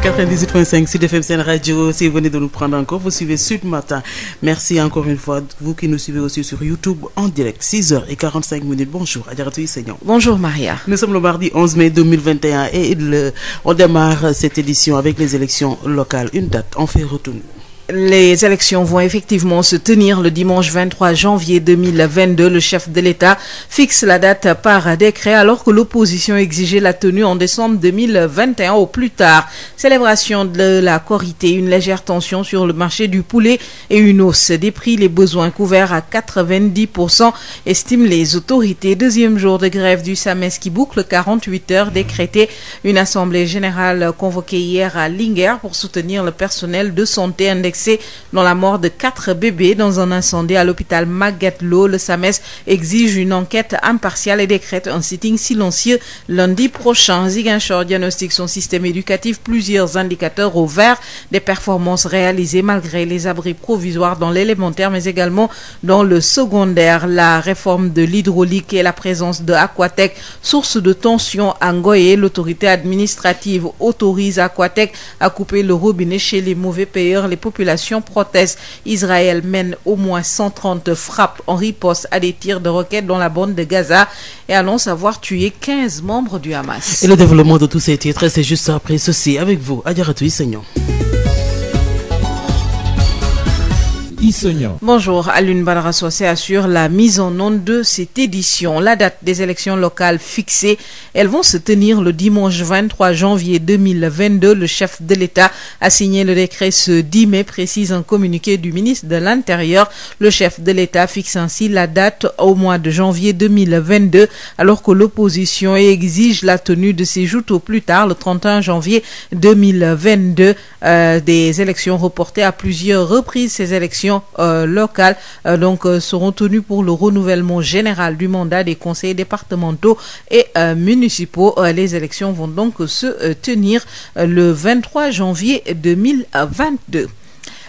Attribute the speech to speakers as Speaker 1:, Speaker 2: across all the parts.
Speaker 1: 98.5 Sud FM Sen Radio. Si vous venez de nous prendre encore, vous suivez Sud Matin. Merci encore une fois, vous qui nous suivez aussi sur YouTube en direct. 6h45. Bonjour, Adjaratou Seignon.
Speaker 2: Bonjour, Maria.
Speaker 1: Nous sommes le mardi 11 mai 2021 et on démarre cette édition avec les élections locales. Une date en fait retenue.
Speaker 2: Les élections vont effectivement se tenir le dimanche 23 janvier 2022. Le chef de l'État fixe la date par décret alors que l'opposition exigeait la tenue en décembre 2021 au plus tard. Célébration de la Korité, une légère tension sur le marché du poulet et une hausse des prix, les besoins couverts à 90%, estiment les autorités. Deuxième jour de grève du SAMES qui boucle 48 heures décrété. Une assemblée générale convoquée hier à Linguère pour soutenir le personnel de santé indexé dans la mort de 4 bébés dans un incendie à l'hôpital Magatte Lô. Le SAMES exige une enquête impartiale et décrète un sitting silencieux lundi prochain. Ziguinchor diagnostique son système éducatif, plusieurs indicateurs au vert, des performances réalisées malgré les abris provisoires dans l'élémentaire mais également dans le secondaire. La réforme de l'hydraulique et la présence de Aquatec, source de tension à Ngoye. L'autorité administrative autorise Aquatec à couper le robinet chez les mauvais payeurs. Les populations proteste. Israël mène au moins 130 frappes en riposte à des tirs de roquettes dans la bande de Gaza et annonce avoir tué 15 membres du Hamas.
Speaker 1: Et le développement de tous ces titres, c'est juste après ceci avec vous, Adjaratou Seignon.
Speaker 2: Bonjour, Alune Badara Sosé assure la mise en onde de cette édition. La date des élections locales fixée, elles vont se tenir le dimanche 23 janvier 2022. Le chef de l'État a signé le décret ce 10 mai, précise un communiqué du ministre de l'Intérieur. Le chef de l'État fixe ainsi la date au mois de janvier 2022, alors que l'opposition exige la tenue de ces joutes au plus tard, le 31 janvier 2022. Des élections reportées à plusieurs reprises. Ces élections locales seront tenues pour le renouvellement général du mandat des conseillers départementaux et municipaux. Les élections vont donc se tenir le 23 janvier 2022.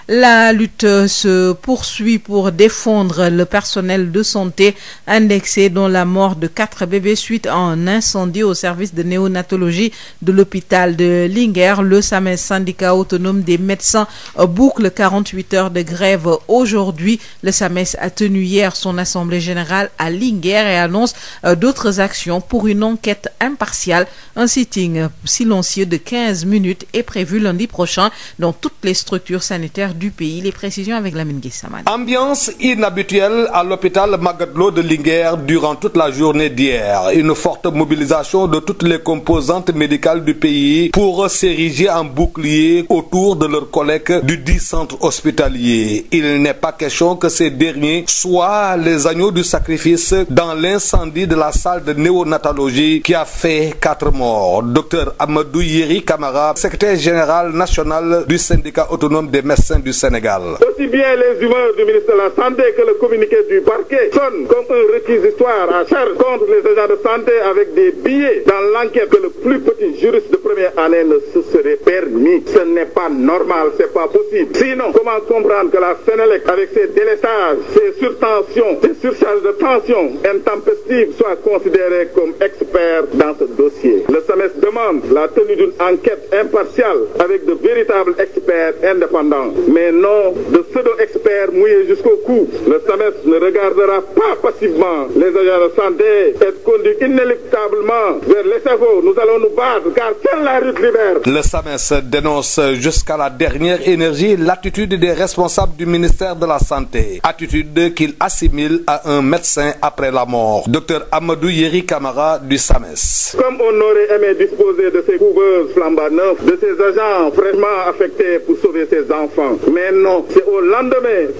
Speaker 2: La lutte se poursuit pour défendre le personnel de santé indexé dans la mort de 4 bébés suite à un incendie au service de néonatologie de l'hôpital de Linguère. Le SAMES, syndicat autonome des médecins, boucle 48 heures de grève aujourd'hui. Le SAMES a tenu hier son assemblée générale à Linguère et annonce d'autres actions pour une enquête impartiale. Un sitting silencieux de 15 minutes est prévu lundi prochain dans toutes les structures sanitaires du pays. Les précisions avec Lamine Guissaman.
Speaker 3: Ambiance inhabituelle à l'hôpital Magatte Lô de Linguère durant toute la journée d'hier. Une forte mobilisation de toutes les composantes médicales du pays pour s'ériger en bouclier autour de leurs collègues du 10 centres hospitaliers. Il n'est pas question que ces derniers soient les agneaux du sacrifice dans l'incendie de la salle de néonatologie qui a fait 4 morts. Docteur Amadou Yeri Camara, secrétaire général national du syndicat autonome des médecins du Sénégal.
Speaker 4: Aussi bien les humeurs du ministre de la Santé que le communiqué du parquet sonnent comme un réquisitoire à charge contre les agents de santé avec des billets dans l'enquête que le plus petit juriste de première année ne se serait permis. Ce n'est pas normal, c'est pas possible. Sinon, comment comprendre que la Sénélec, avec ses délestages, ses surtensions, ses surcharges de tension intempestives, soit considérée comme expert dans ce dossier? Le SAMES demande la tenue d'une enquête impartiale avec de véritables experts indépendants, mais non de pseudo-experts mouillés jusqu'au cou. Le SAMES ne regardera pas passivement les agents de santé être conduits inéluctablement vers l'SFO. Nous allons nous battre car seule la rue libère.
Speaker 3: Le SAMES dénonce jusqu'à la dernière énergie l'attitude des responsables du ministère de la Santé, attitude qu'il assimile à un médecin après la mort. Docteur Amadou Yeri Camara du SAMES.
Speaker 4: Comme on aurait aimé disposer de ces couveuses flambant neufs, de ces agents fraîchement affectés pour sauver ses enfants. Mais non, c'est au lendemain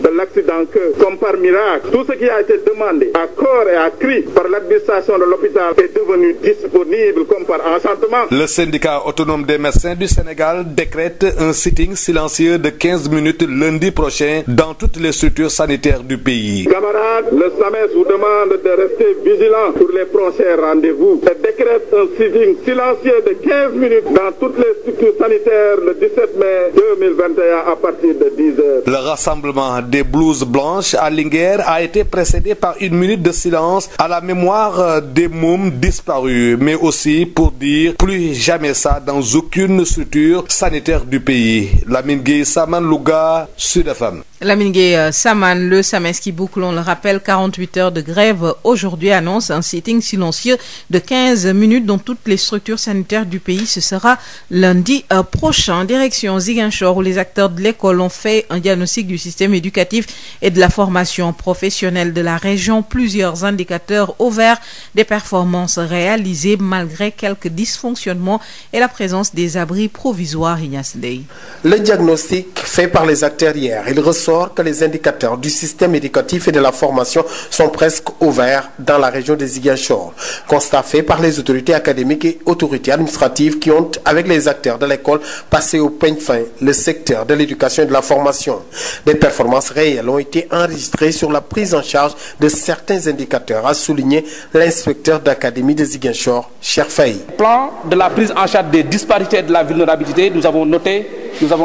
Speaker 4: de l'accident que, comme par miracle, tout ce qui a été demandé à corps et à cri par l'administration de l'hôpital est devenu disponible comme par enchantement.
Speaker 3: Le syndicat autonome des médecins du Sénégal décrète un sitting silencieux de 15 minutes lundi prochain dans toutes les structures sanitaires du pays.
Speaker 4: Camarades, le SAMES vous demande de rester vigilants pour les prochains rendez-vous et décrète un sitting silencieux silencieux de 15 minutes dans toutes les structures sanitaires le 17 mai 2021 à partir de 10 heures.
Speaker 3: Le rassemblement des blouses blanches à Linguère a été précédé par une minute de silence à la mémoire des mômes disparus, mais aussi pour dire plus jamais ça dans aucune structure sanitaire du pays. Lamine Gueye Saman, Louga, Sud FM.
Speaker 2: Lamine Gueye Saman, le SAMES qui boucle, on le rappelle, 48 heures de grève aujourd'hui, annonce un sitting silencieux de 15 minutes dans toutes les structures sanitaires du pays. Ce sera lundi prochain. Direction Ziguinchor, où les acteurs de l'école ont fait un diagnostic du système éducatif et de la formation professionnelle de la région. Plusieurs indicateurs au vert des performances réalisées malgré quelques dysfonctionnements et la présence des abris provisoires. Ignace Dey.
Speaker 5: Le diagnostic fait par les acteurs hier, il ressort que les indicateurs du système éducatif et de la formation sont presque au vert dans la région de Ziguinchor. Constat fait par les autorités académiques et autorités administratives qui ont, avec les acteurs de l'école, passé au peigne fin le secteur de l'éducation et de la formation. Des performances réelles ont été enregistrées sur la prise en charge de certains indicateurs, a souligné l'inspecteur d'académie de Ziguinchor, Cheikh Faye.
Speaker 6: Plan de la prise en charge des disparités et de la vulnérabilité, nous avons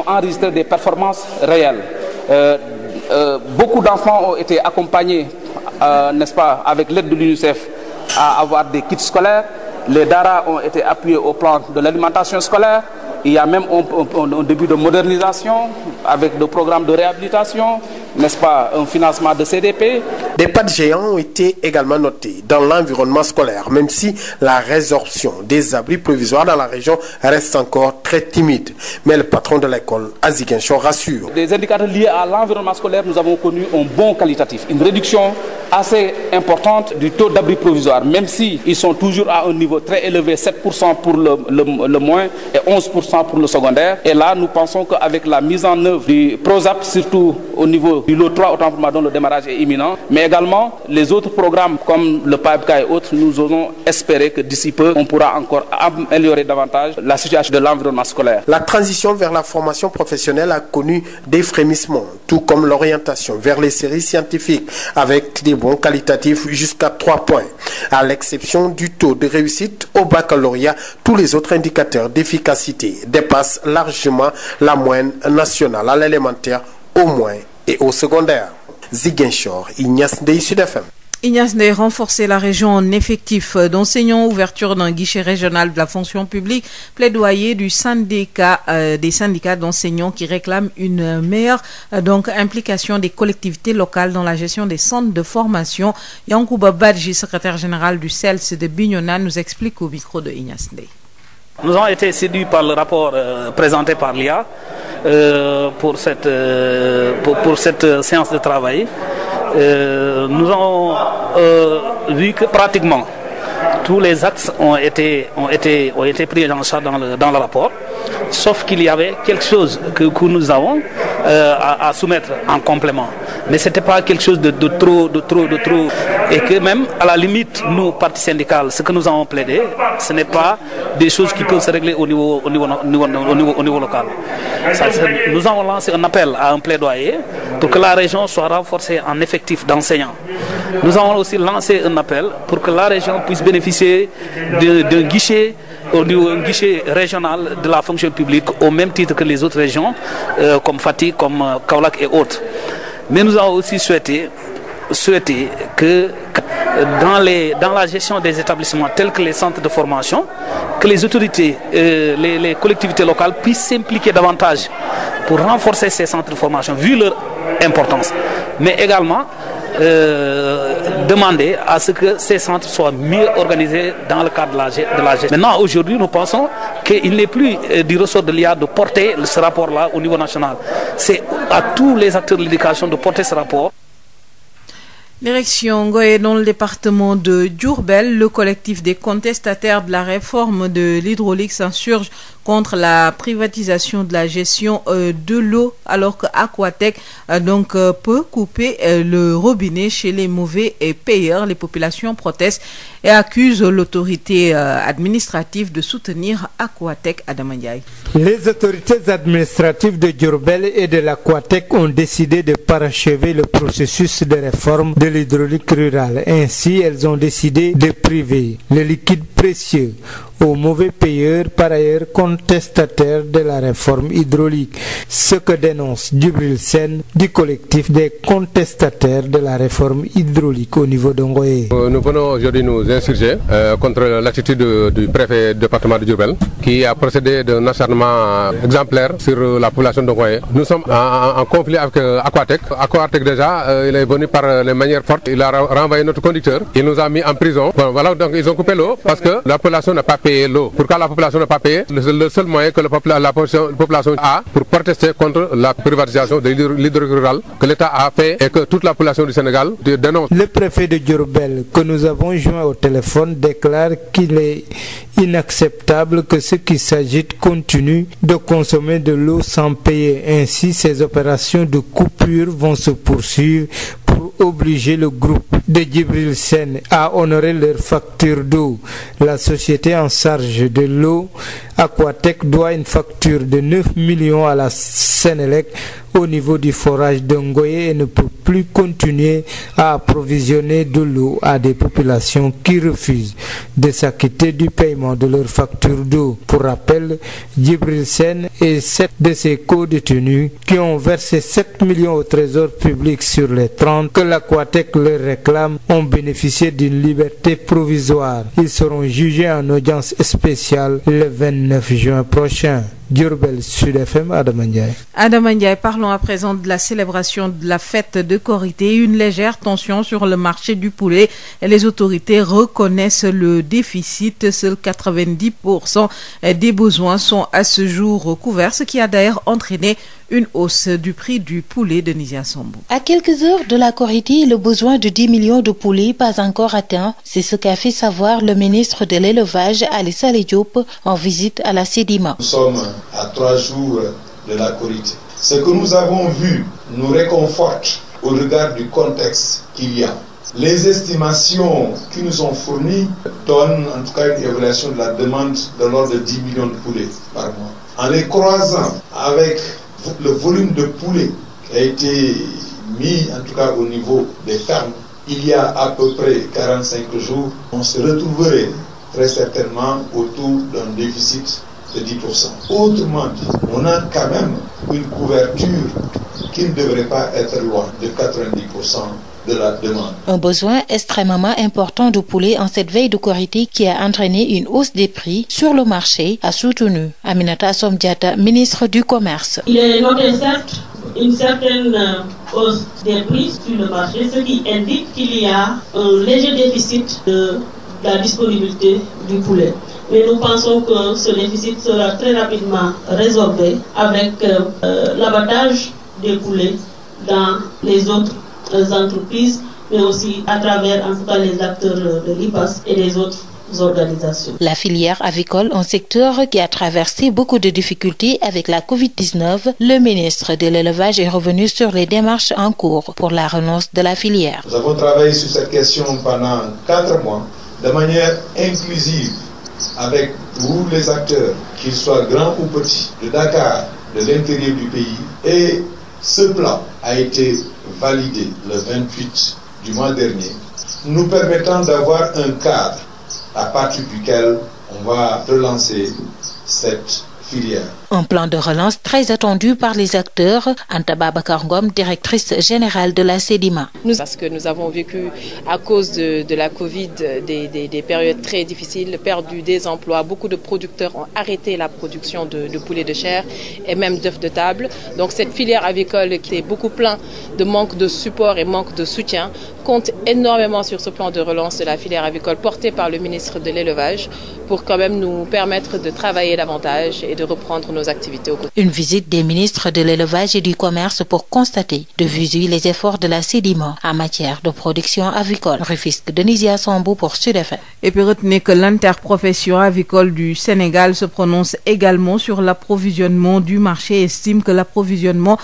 Speaker 6: enregistré des performances réelles. Beaucoup d'enfants ont été accompagnés, n'est-ce pas, avec l'aide de l'UNICEF à avoir des kits scolaires. Les DARA ont été appuyés au plan de l'alimentation scolaire. Il y a même un début de modernisation avec des programmes de réhabilitation, n'est-ce pas, un financement de CDP.
Speaker 5: Des pas de géants ont été également notés dans l'environnement scolaire, même si la résorption des abris provisoires dans la région reste encore très timide. Mais le patron de l'école, à Ziguinchor, rassure.
Speaker 6: Des indicateurs liés à l'environnement scolaire, nous avons connu un bon qualitatif, une réduction assez importante du taux d'abri provisoire, même si ils sont toujours à un niveau très élevé, 7% pour le moins et 11% pour le secondaire. Et là, nous pensons qu'avec la mise en œuvre du PROSAP, surtout au niveau du lot 3, autant pour moi, dont le démarrage est imminent, mais également les autres programmes comme le PAEPK et autres, nous osons espérer que d'ici peu, on pourra encore améliorer davantage la situation de l'environnement scolaire.
Speaker 5: La transition vers la formation professionnelle a connu des frémissements, tout comme l'orientation vers les séries scientifiques, avec des bons qualitatifs jusqu'à 3 points. À l'exception du taux de réussite au baccalauréat, tous les autres indicateurs d'efficacité dépassent largement la moyenne nationale à l'élémentaire, au moins et au secondaire. Ziguinchor, Ignace Ndeye, Sud FM.
Speaker 2: Ignace Ndeye, renforcer la région en effectif d'enseignants, ouverture d'un guichet régional de la fonction publique, plaidoyer du syndicat, des syndicats d'enseignants qui réclament une meilleure implication des collectivités locales dans la gestion des centres de formation. Yankouba Badji, secrétaire général du CELS de Bignona, nous explique au micro de Ignace Ndeye.
Speaker 7: Nous avons été séduits par le rapport présenté par l'IA pour cette séance de travail. Nous avons vu que pratiquement tous les axes ont été pris en charge dans le rapport, sauf qu'il y avait quelque chose que nous avons à soumettre en complément. Mais ce n'était pas quelque chose de trop. Et que même, à la limite, nous, partis syndicales, ce que nous avons plaidé, ce n'est pas des choses qui peuvent se régler au niveau local. Nous avons lancé un appel à un plaidoyer pour que la région soit renforcée en effectif d'enseignants. Nous avons aussi lancé un appel pour que la région puisse bénéficier d'un guichet au niveau un guichet régional de la fonction publique au même titre que les autres régions, comme Fatick, comme Kaolack et autres. Mais nous avons aussi souhaité que dans la gestion des établissements tels que les centres de formation, que les autorités, les collectivités locales puissent s'impliquer davantage pour renforcer ces centres de formation, vu leur importance. Mais également demander à ce que ces centres soient mieux organisés dans le cadre de la gestion. Maintenant, aujourd'hui, nous pensons qu'il n'est plus du ressort de l'IA de porter ce rapport-là au niveau national. C'est à tous les acteurs de l'éducation de porter ce rapport.
Speaker 2: Direction Ngoye, dans le département de Diourbel, le collectif des contestataires de la réforme de l'hydraulique s'insurge contre la privatisation de la gestion de l'eau, alors que Aquatech peut couper le robinet chez les mauvais payeurs. Les populations protestent et accusent l'autorité administrative de soutenir Aquatech. Adam Ndiaye.
Speaker 8: Les autorités administratives de Diourbel et de l'Aquatech ont décidé de parachever le processus de réforme de l'hydraulique rurale. Ainsi, elles ont décidé de priver le liquide précieux aux mauvais payeurs, par ailleurs contestataires de la réforme hydraulique. Ce que dénonce Djibril Sène du collectif des contestataires de la réforme hydraulique au niveau de Ngoye.
Speaker 9: Nous venons aujourd'hui nous insurger contre l'attitude du préfet du département de Diourbel qui a procédé d'un acharnement exemplaire sur la population de Ngoye. Nous sommes en conflit avec Aquatec. Aquatec déjà, il est venu par les manières fortes. Il a renvoyé notre conducteur. Il nous a mis en prison. Bon, voilà, donc ils ont coupé l'eau parce que la population n'a pas payé l'eau. Pourquoi la population n'a pas payé? Le seul moyen que la population a pour protester contre la privatisation de l'hydraulique rurale que l'État a fait et que toute la population du Sénégal dénonce.
Speaker 8: Le préfet de Diourbel que nous avons joint au téléphone déclare qu'il est inacceptable que ceux qui s'agitent continuent de consommer de l'eau sans payer. Ainsi, ces opérations de coupure vont se poursuivre pour obliger le groupe de Djibril Sène à honorer leurs factures d'eau. La société en charge de l'eau, Aquatec, doit une facture de 9 millions à la Sénélec au niveau du forage de Ngoye et ne peut plus continuer à approvisionner de l'eau à des populations qui refusent de s'acquitter du paiement de leurs factures d'eau. Pour rappel, Djibril Sène et 7 de ses co-détenus qui ont versé 7 millions au trésor public sur les 30 que l'Aquatec leur réclame ont bénéficié d'une liberté provisoire. Ils seront jugés en audience spéciale le 29 juin prochain. Diourbel, Sud FM, Adama Ndiaye.
Speaker 2: Adama Ndiaye, parlons à présent de la célébration de la fête de Korité. Une légère tension sur le marché du poulet. Les autorités reconnaissent le déficit. Seuls 90% des besoins sont à ce jour couverts, ce qui a d'ailleurs entraîné une hausse du prix du poulet de Nisia Sambou.
Speaker 10: À quelques heures de la Korité, le besoin de 10 millions de poulets pas encore atteint. C'est ce qu'a fait savoir le ministre de l'Élevage, Ali Saleh Diop, en visite à la Sedima.
Speaker 11: Nous sommes à 3 jours de la Korité. Ce que nous avons vu nous réconforte au regard du contexte qu'il y a. Les estimations qui nous sont fournies donnent en tout cas une évaluation de la demande de l'ordre de 10 millions de poulets par mois. En les croisant avec le volume de poulets qui a été mis en tout cas au niveau des fermes, il y a à peu près 45 jours, on se retrouverait très certainement autour d'un déficit de 10%. Autrement dit, on a quand même une couverture qui ne devrait pas être loin de 90% de la demande.
Speaker 10: Un besoin extrêmement important de poulet en cette veille de Korité qui a entraîné une hausse des prix sur le marché, a soutenu Aminata Assome Diatta, ministre du Commerce.
Speaker 12: Il est noté certes une certaine hausse des prix sur le marché, ce qui indique qu'il y a un léger déficit de la disponibilité du poulet. Mais nous pensons que ce déficit sera très rapidement résorbé avec l'abattage des poulets dans les autres entreprises, mais aussi à travers en tout cas les acteurs de l'IPAS et des autres organisations.
Speaker 10: La filière avicole, un secteur qui a traversé beaucoup de difficultés avec la Covid-19, le ministre de l'Élevage est revenu sur les démarches en cours pour la relance de la filière.
Speaker 11: Nous avons travaillé sur cette question pendant 4 mois de manière inclusive avec tous les acteurs, qu'ils soient grands ou petits, de Dakar, de l'intérieur du pays. Et ce plan a été validé le 28 du mois dernier, nous permettant d'avoir un cadre à partir duquel on va relancer cette filière.
Speaker 10: Un plan de relance très attendu par les acteurs. Anta Babacar Ngom, directrice générale de la Sedima.
Speaker 13: Parce que nous avons vécu à cause de la Covid des périodes très difficiles, perdu des emplois. Beaucoup de producteurs ont arrêté la production de poulet de chair et même d'œufs de table. Donc cette filière avicole qui est beaucoup plein de manque de support et manque de soutien compte énormément sur ce plan de relance de la filière avicole porté par le ministre de l'Élevage pour quand même nous permettre de travailler davantage et de reprendre nos activités au quotidien.
Speaker 10: Une visite des ministres de l'Élevage et du Commerce pour constater de visu les efforts de la Sedima en matière de production avicole. Rufisque de Nisia Sambou pour Sud FM.
Speaker 2: Et puis retenez que l'interprofession avicole du Sénégal se prononce également sur l'approvisionnement du marché et estime que l'approvisionnement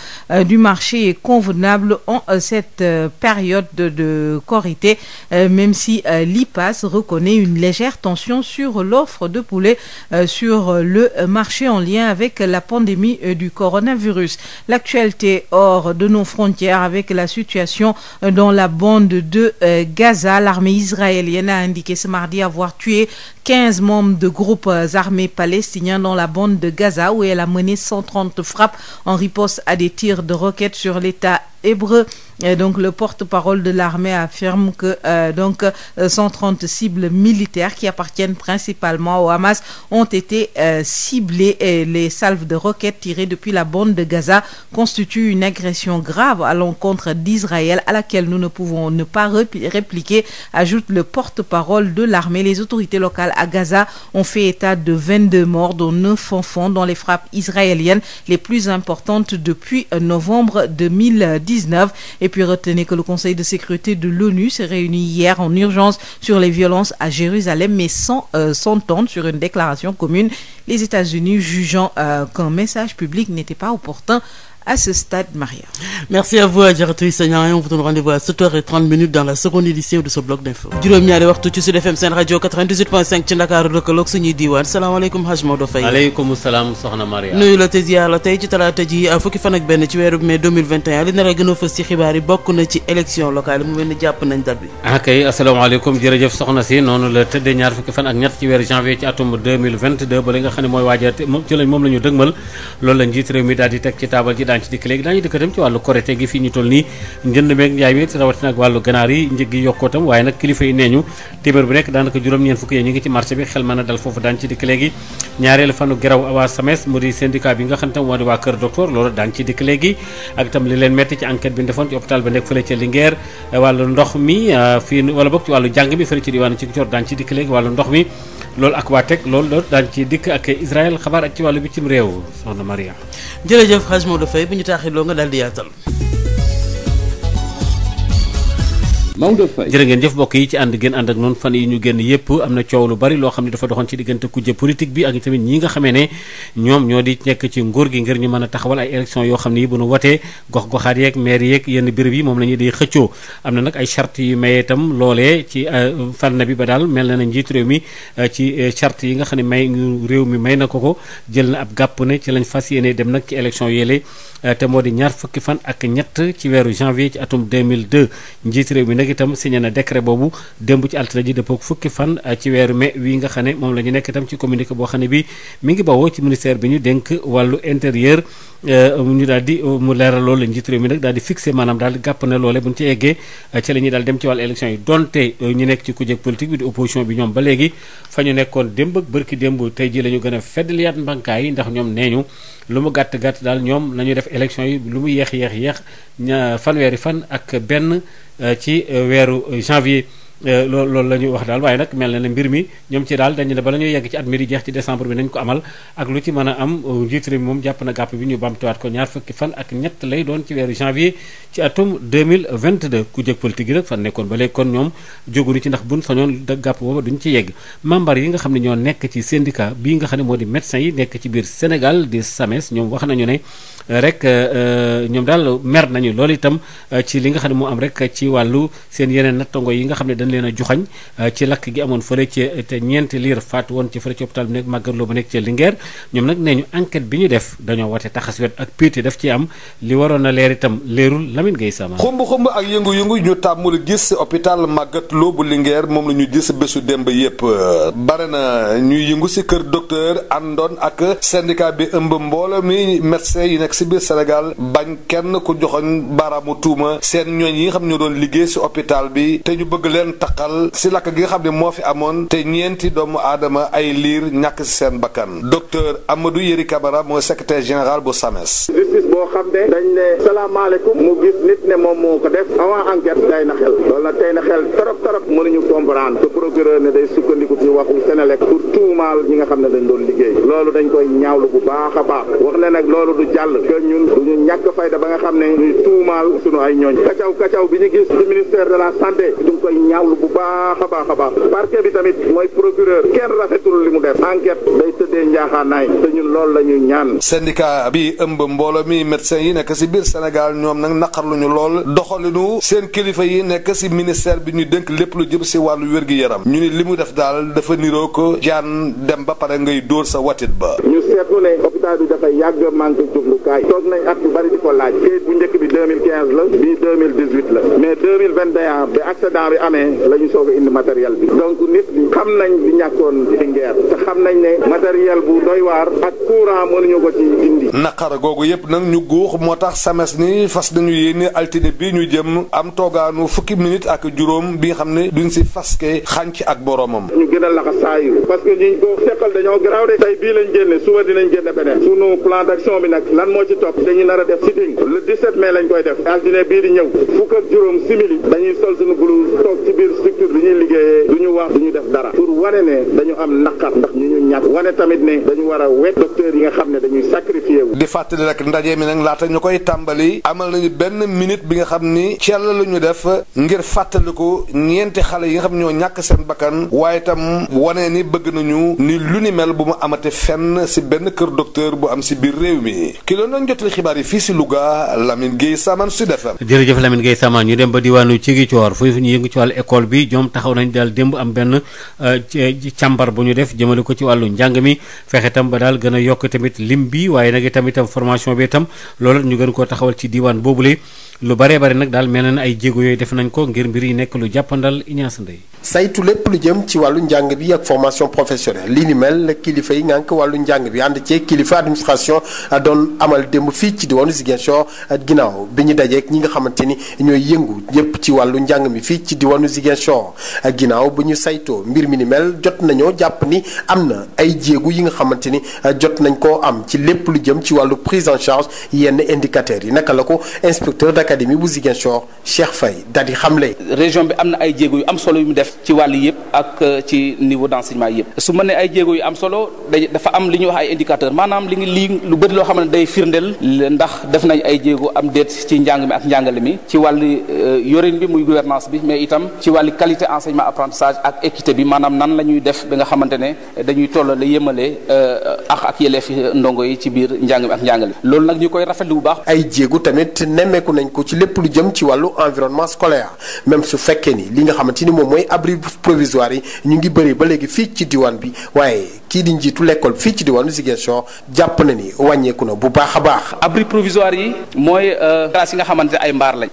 Speaker 2: du marché est convenable en cette période de Korité, même si l'IPAS reconnaît une légère tension sur l'offre de poulet sur le marché en lien avec avec la pandémie du coronavirus. L'actualité hors de nos frontières avec la situation dans la bande de Gaza. L'armée israélienne a indiqué ce mardi avoir tué 15 membres de groupes armés palestiniens dans la bande de Gaza où elle a mené 130 frappes en riposte à des tirs de roquettes sur l'État hébreu. Et donc le porte-parole de l'armée affirme que 130 cibles militaires qui appartiennent principalement au Hamas ont été ciblées et les salves de roquettes tirées depuis la bande de Gaza constituent une agression grave à l'encontre d'Israël à laquelle nous ne pouvons ne pas répliquer, ajoute le porte-parole de l'armée. Les autorités locales à Gaza ont fait état de 22 morts, dont 9 enfants, dans les frappes israéliennes les plus importantes depuis novembre 2019. Et puis retenez que le Conseil de sécurité de l'ONU s'est réuni hier en urgence sur les violences à Jérusalem, mais sans s'entendre sur une déclaration commune. Les États-Unis jugeant qu'un message public n'était pas opportun à ce stade, Maria.
Speaker 1: Merci à vous, Adjaratou Sagnan, et on vous donne rendez-vous à 7h30 dans la seconde édition de ce bloc d'info. juróom-ñaari waxtu ci Sud FM seen rajo 98.5 ci Ndakaaru lëkkaloog suñuy diwaan. salaamaaleykum Haj Maodo Faye.
Speaker 14: aleykum salaam soxna Maria.
Speaker 1: nuyu la te ziar la tey ci talaata ji fukki fan ak benn ci weeru mai 2021 li nar a gën a fës ci xibaar yi bokk na ci élection locale mu mel ni jàpp nañ date bi.
Speaker 14: kay asalaamaaleykum jërëjëf soxna si noonu la tëddee ñaar fukki fan ak ñett ci weeru janvier ci atum 2022 ba li nga xam ne mooy waaja ci lañ moom la ñu dëgmal loolu la njiit réew mi daal di teg ci taabal ji daan ci dikk léegi daañu dëkk dem ci wàllu korite gi fii ñu toll nii njënd meeg njaay mi rawatina ak wàllu ganaar yi njëg gi yokkoo tam waaye nag kilifa yi nee ñu téeméer bu nekk daanaka juróom-ñeent fukki ñu ngi ci marché bi xel mën a dal foofu daan ci dikk léegi ñaareelu fanu geraw waa SAMES mu di syndicat bi nga xam tam moo di waa kër docteur loolu daan ci dikk léegi ak itam li leen metti ci enquête bi ñu defoon ci hôpital ba nekk fële ca Linguère wàllu ndox mi fii wala bokk ci wàllu jàng mi fële ci diwaanu ci Coor daan ci dikk léegi wàllu ndox mi loolu ak waa teg loolu daan ci dikk ak Israël xabaar ak ci wàllu bitim réew soxna Maria.
Speaker 1: jërëjëf Haj Maodo Faye bu ñu taaxiloo nga daal di yaatal.
Speaker 14: Maodo Faye jërë ngeen jëf mbokk yi ci ànd ngeen ànd ak noonu fan yi ñu génn yëpp am na coow lu bari loo xam ne dafa doxoon ci diggante kujje politique bi ak tamit ñi nga xamee ne ñoom ñoo di nekk ci nguur gi ngir ñu mën a taxawal ay élection yoo xam ne yi bu nu wotee gox-goxaat yeeg maire yeeg yenn béréb yi moom la ñuy day xëccoo am na nag ay charte yu mayee itam loolee ci fànn bi ba daal mel na njiit réew mi ci charte yi nga xam ne may réew mi may na ko jël na ab gàpp ne ci lañ fas yéene dem nag ci élection yéele te moo di ñaar fukki fan ak ñett ci weeru janvier ci atum 2002 njiit réew mi nag itam signé na décret boobu démb ci altine ji dëppoo fukki fan ci weeru mai wi nga xam ne moom la ñu nekk itam ci communiqué boo xam ne bi mi ngi bawoo ci ministère bi ñu dénk wàllu intérieur ñu daal di mu leeral loolu la njiit réew mi nag daal di fixé maanaam daal di gàpp na loole bu ñu ci eggee ci la ñuy daal dem ci wàllu élection yi donte ñu nekk ci kujje politique bi di opposition bi ñoom ba léegi fa ñu nekkoon démb ak bërki démb tey ji la ñu gën a feddaliyaat mbankaay yi ndax ñoom nee ñu lu mu gàtt-gàtt daal ñoom nañu def élection yi lu mu yéex fanweeri fan ak benn ci weeru janvier loolu la ñuy wax daal waaye nag mel na ne mbir mi ñoom ci daal dañu ne bala ñuy yegg ci at mi di jeex ci décembre bi nañ ko amal ak lu ci mën a am njiit réew mi moom jàpp na gàpp bi ñu bamtuwaat ko ñaar fukki fan ak ñett lay doon ci weeru janvier ci atum 2022 ku jëkk politique yi nag fan nekkoon ba léegi kon ñoom jóguñu ci ndax buñ sañoon da gàpp booba duñ ci yegg membre yi nga xam ne ñoo nekk ci syndicat bii nga xam ne moo di médecins yi nekk ci biir Sénégal di SAMES ñoom wax nañu ne rek ñoom daal mer nañu loolu itam ci li nga xam ne moo am rek ci wàllu seen yeneen nattango yi nga xam ne dañ leen a joxañ ci lakk gi amoon fële ci te ñeenti liir faatu woon ci fële ci hôpital bi nekk màggarloo ba nekk ci Linguère ñoom nag nee ñu enquête bi ñu def dañoo wate taxas wet ak pété daf ci am li waroon a leer itam leerul Lamine Gueye Sama
Speaker 3: xumb ak yëngu-yëngu ñu tàmmul gis hôpital màggatloo bu Linguère moom la ñu gis bésu démb yépp bare na ñuy yëngu si kër docteur àndoon ak syndicat bi ëmb mbooloo mi médecin yi nekk si biir Sénégal bañ kenn ku joxoñ baaraamu tuuma seen ñooñ yi nga xam ne ñoo doon liggéey si hôpital bi te ñu bëgg leen taqal si lakk gi nga xam ne moo fi amoon te ñeenti doomu aadama ay liir ñàkk si seen bakkan docteur Amadou Yeri Camara mooy secrétaire général bu SAMES.
Speaker 4: justice boo xam ne dañ ne salaamaaleykum mu gis nit ne moom moo ko def avant enquête day na xel loolu nag tey na xel torop mënuñu comprendre te procureur ne day sukkandiku ci waxu Sénélec pour tuumaal ñi nga xam ne dañ doon liggéey loolu dañ koy ñaawlu bu baax a baax wax ne nag loolu du jàll que ñun duñu ñàkk fayda ba nga xam ne ñuy tuumaal sunu ay ñooñ kacaw bi ñu gis ci ministère de la santé du koy ñaawlu bu baax a baax parquet bi tamit mooy procureur kenn rafetlu rafetul li mu def enquête day tëddee njaaxaanaay te ñun loolu la ñuy ñaan.
Speaker 3: syndicat bi ëmb mbooloo mi médecins yi nekk ci biir Sénégal ñoom nag naqarluñu lool doxalinu seen kilifa yi nekk ci ministère bi ñu dénk lépp lu jëm ci wàllu wér-gi-yaram ñu ni li mu def daal dafa niroo ko jaan dem ba pare ngay dóor sa watit ba.
Speaker 4: ñu seetlu ne hôpital bi dafa yàgg manque jumtukaay toog nañ at yu bari di ko laaj kayit bu njëkk bi 2015 la bii 2018 la mais 2021 bi accident bi amee la ñu soog a indi matériel bi donc nit ñi xam nañ li ñàkkoon Linguère te xam nañ ne matériel bu doy waar ak courant mënuñu ko ci indi.
Speaker 3: naqar googu yëpp nag ñu guux moo tax SAMES ni fas nañu yéene altine bii ñu jëm am toogaanu fukki minutes ak juróom bi nga xam ne duñ si faske xànc ak boromam.
Speaker 4: ñu gën a laxa saayu parce que ñi ko seqal dañoo garaaw de tey bii lañ génne suba dinañ génne beneen sunu plan d'action bi nag lan moo ci topp dañu nar a def sitting le 17 mai lañ koy def altine bii di ñëw fukk ak juróom simili dañuy sol suñu blouse toog ci biir structure bi ñuy liggéeyee du ñu wax du ñu def dara pour wane ne dañu am naqar ndax ñu ñàkk wane tamit ne dañu war a wekk docteur yi nga xam ne dañuy sacrifié wu.
Speaker 3: di fàttali rek ndaje mi nag laata ñu koy tàmbali amal nañu benn minute bi nga xam ni cell la ñu def ngir fàttaliku ñeenti xale yi nga xam ñoo ñàkk seen bakkan waaye itam wane ni bëgg nañu ni lu ni mel bu mu amate fenn ci benn kër docteur bu am ci biir réew mi ki loolu doon jotali xibaar yi fii ci Louga Lamine Gueye Samane Sud FM.
Speaker 14: jërëjëf Lamine Gueye Samane ñu dem ba diwaanu Ziguinchor foofu ñu yëngu ci wàllu école bi ñoom taxaw nañ daal démb am benn càmbar bu ñu def jëmale ko ci wàllu njàng mi fexe tam ba daal gën a yokk tamit lim bi waaye nag itam formation bi itam loolu ñu gën koo taxawal ci diwaan boobule lu baree bari nag daal mel na ay jéego yooyu def nañ ko ngir mbir yi nekk lu jàppandal Ignace Ndeye.
Speaker 5: saytu lépp lu jëm ci wàllu njàng bi ak formation professionnelle li ni mel kilifa yi ngànk wàllu njàng bi ànd ci kilifa administration doon amal démb fii ci diwaanu Ziguinchor ginnaaw bi ñu dajeek ñi nga xamante ni ñooy yëngu yépp ci wàllu njàng mi fii ci diwaanu Ziguinchor ginnaaw bu ñu saytoo mbir mi ni mel jot nañoo jàpp ni am na ay jéego yi nga xamante ni jot nañ koo am ci lépp lu jëm ci wàllu prise en charge yenn indicateurs yi naka la ko inspecteur d'académie bu Ziguinchor Cheikh Faye daal di xamle.
Speaker 6: région bi am na ay jéego yu am solo yu mu def ci wàll yëpp ak ci niveau d'enseignement yëpp su ma nee ay jéego yu am solo dafa am li ñuy wax ay indicateurs maanaam li lu bëri loo xam ne day firndeel ndax def nañ ay jéego am déet ci njàng mi ak njàngale mi ci wàllu yorin bi muy gouvernance bi mais itam ci wàllu qualité enseignement apprentissage ak équité bi maanaam nan la ñuy def ba nga xamante ne dañuy tollale yemale ak yelleef ndongo yi ci biir njàng mi ak njàngale loolu nag ñu koy rafetlu bu baax.
Speaker 5: ay jéego tamit nemmeeku nañ ko ci lépp lu jëm ci wàllu environnement scolaire même su fekkee ni li nga xamante ni moom mooy abri provisoire yi ñu ngi bëri ba léegi fii ci diwaan bi waaye kii di njiitu l'école fii ci diwaanu Ziguinchor jàpp na ni wàññeeku na bu baax a baax.
Speaker 6: abri provisoire yi mooy classe yi nga xamante ne ay mbaar lañ.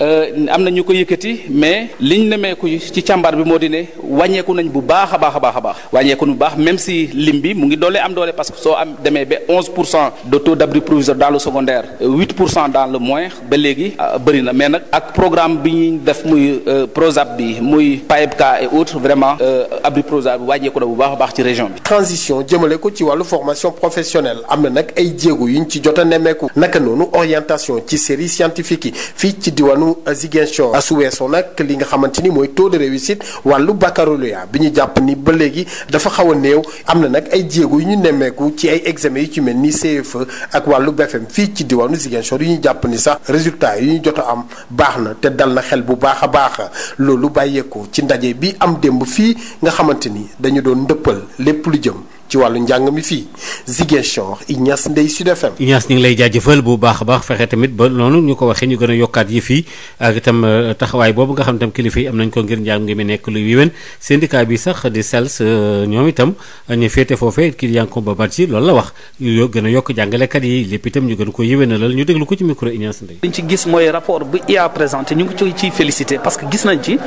Speaker 6: am na ñu ko yëkkati mais liñ nemmeeku ci càmbar bi moo di ne wàññeeku nañ bu baax a baax a baax a baax wàññeeku bu baax même si lim bi mu ngi doole am doole parce que soo am demee ba 11% de taux d'abri provisoire dans le secondaire 8% dans le moyen ba léegi bëri na mais nag ak programme bi ñuy def muy PROSAP bi muy PAEBK et autres vraiment abri provisoire bi wàññeeku na bu baax a baax ci région bi.
Speaker 5: transition jëmale ko ci wàllu formation professionnelle am na nag ay jéego yuñ ci jot a nemmeeku naka noonu orientation ci série scientifique yi fii ci diwaanu Ziguinchor su weesoo nag li nga xamante ni mooy taux de réussite wàllu baccalauréat bi ñu jàpp ni ba léegi dafa xaw a néew am na nag ay jéego yu ñu nemmeeku ci ay examen yu ci mel ni CFE ak wàllu BFM fii ci diwaanu Ziguinchor yu ñu jàpp ni sax résultat yu ñu jot a am baax na te dal na xel bu baax a baax loolu bàyyeekoo ci ndaje bi am démb fii nga xamante ni dañu doon ndëppal lépp lu jëm ci wàllu njàng mi fii Ziguinchor Ignace Ndeye Sud FM.
Speaker 14: Ignace ñu ngi lay jaajëfal bu baax a baax fexe tamit ba noonu ñu ko waxee ñu gën a yokkaat yi fii ak itam taxawaay boobu nga xam itam kilifa yi am nañ ko ngir njàng mi nekk lu wiwen syndicat bi sax di SELS ñoom itam ñu féete foofee kii di Yankoba Badji loolu la wax yoo gën a yokk jàngalekat yi lépp itam ñu gën ko yéwénalal ñu déglu ko ci micro Ignace Ndeye.
Speaker 7: liñ ci gis mooy rapport bu IA présenté ñu ngi ci ciy félicité parce que gis nañ ci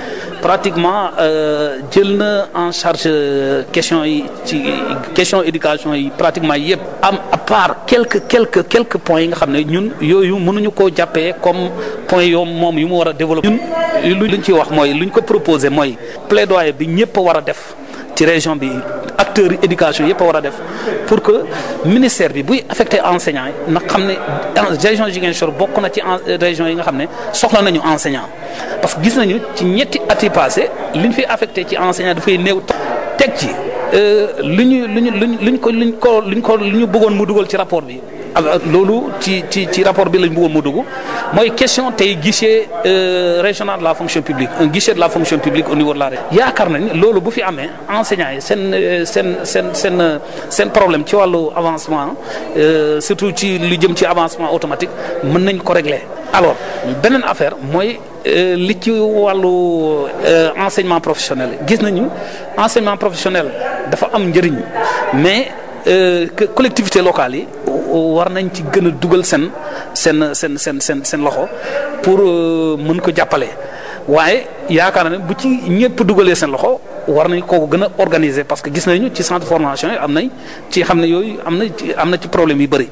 Speaker 7: pratiquement jël na en charge question yi ci question éducation yi pratiquement yëpp am à part quelques points yi nga xam ne ñun yooyu mënuñu koo jàppee comme point yoo moom yu mu war a développer. ñun luñ ci wax mooy luñ ko proposé mooy plaidoyer bi ñëpp a war a def ci région bi acteurs yi éducation yëpp a war a def pour que ministère bi buy affecté enseignants yi na xam ne région Ziguinchor bokk na ci région yi nga xam ne soxla nañu enseignant parce que gis nañu ci ñetti at yi passé liñ fi affecté ci enseignant dafay néew teg ci lu ñu bëggoon mu dugal ci rapport bi loolu ci rapport bi lañ bëggoon mu dugg mooy question tey guichet régional de la fonction publique un guichet de la fonction publique au niveau de la région. yaakaar nañ loolu bu fi amee enseignants yi seen problème ci wàllu avancement surtout ci lu jëm ci avancement automatique mën nañ ko régler. alors beneen affaire mooy li ci wàllu enseignement professionnel gis nañu enseignement professionnel dafa am njëriñ mais collectivités locales yi war nañ ci gën a dugal seen loxo pour mën ko jàppale waaye yaakaar na ne bu ci ñëpp dugalee seen loxo war nañ koo gën a organiser parce que gis nañu ci centre formation yi am nañ ci xam ne yooyu am na ci problème yu bëri.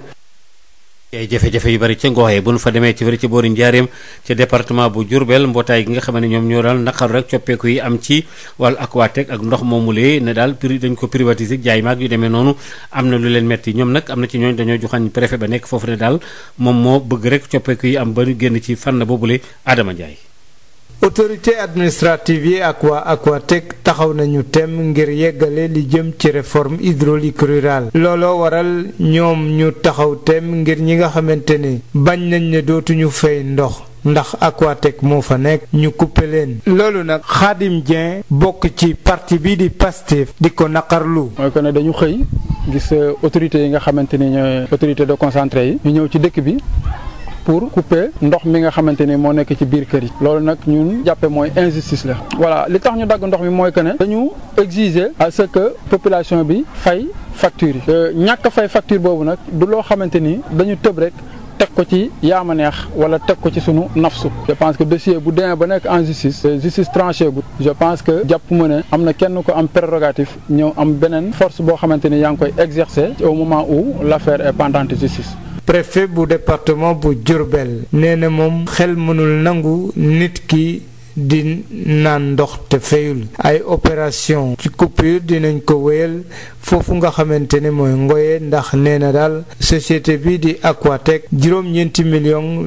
Speaker 14: ay jafe-jafe yu bari ca Ngoxee bu nu fa demee ci ci boori Njaareem ca département bu Diourbel mbootaay gi nga xam ne ñoom ñoo daal naqaru rek coppeeku yi am ci wàllu Aquatech ak ndox moomulee ne daal dañ ko privatiser jaay maag yu demee noonu am na lu leen metti ñoom nag am na ci ñooñ dañoo joxañ préfet ba nekk foofu ne daal moom moo bëgg rek coppeeku yi am ba ñu génn ci fànn boobule Adama Ndiaye.
Speaker 8: autorité administrative yi ak waa Aquatech taxaw nañu tem ngir yeggale li jëm ci réforme hydraulique rurale looloo waral ñoom ñu taxaw tem ngir ñi nga xamante ne bañ nañ ne dootuñu fay ndox ndax Aquatech moo fa nekk ñu coupé leen loolu nag Khadim Dieng bokk ci parti bi di Pastef di ko naqarlu.
Speaker 15: mooy que ne dañu xëy gis autorités yi nga xamante ni ñooy autorité de concentré yi ñu ñëw ci dëkk bi pour couper ndox mi nga xamante ni moo nekk ci biir kër yi loolu nag ñun jàppe mooy injustice la voilà li tax ñu dagg ndox mi mooy que ne dañu exiger à ce que population bi fay facture yi ñàkk fay facture boobu nag du loo xamante ni dañu tëb rek teg ko ci yaama neex wala teg ko ci sunu nafsu je pense que dossier bu demee ba nekk en justice justice tranché gu je pense que jàpp ma ne am na kenn ko am prérogative ñëw am beneen force boo xamante ni yaa ngi koy exercer au moment où l'affaire est pendante justice.
Speaker 8: préfet bu département bu Diourbel nee na moom xel mënul nangu nit ki di naan ndox te fayul ay opération ci coupure dinañ ko wéyal foofu nga xamante ne mooy Ngoye ndax nee na daal société bi di Aquatech juróom-ñeenti millions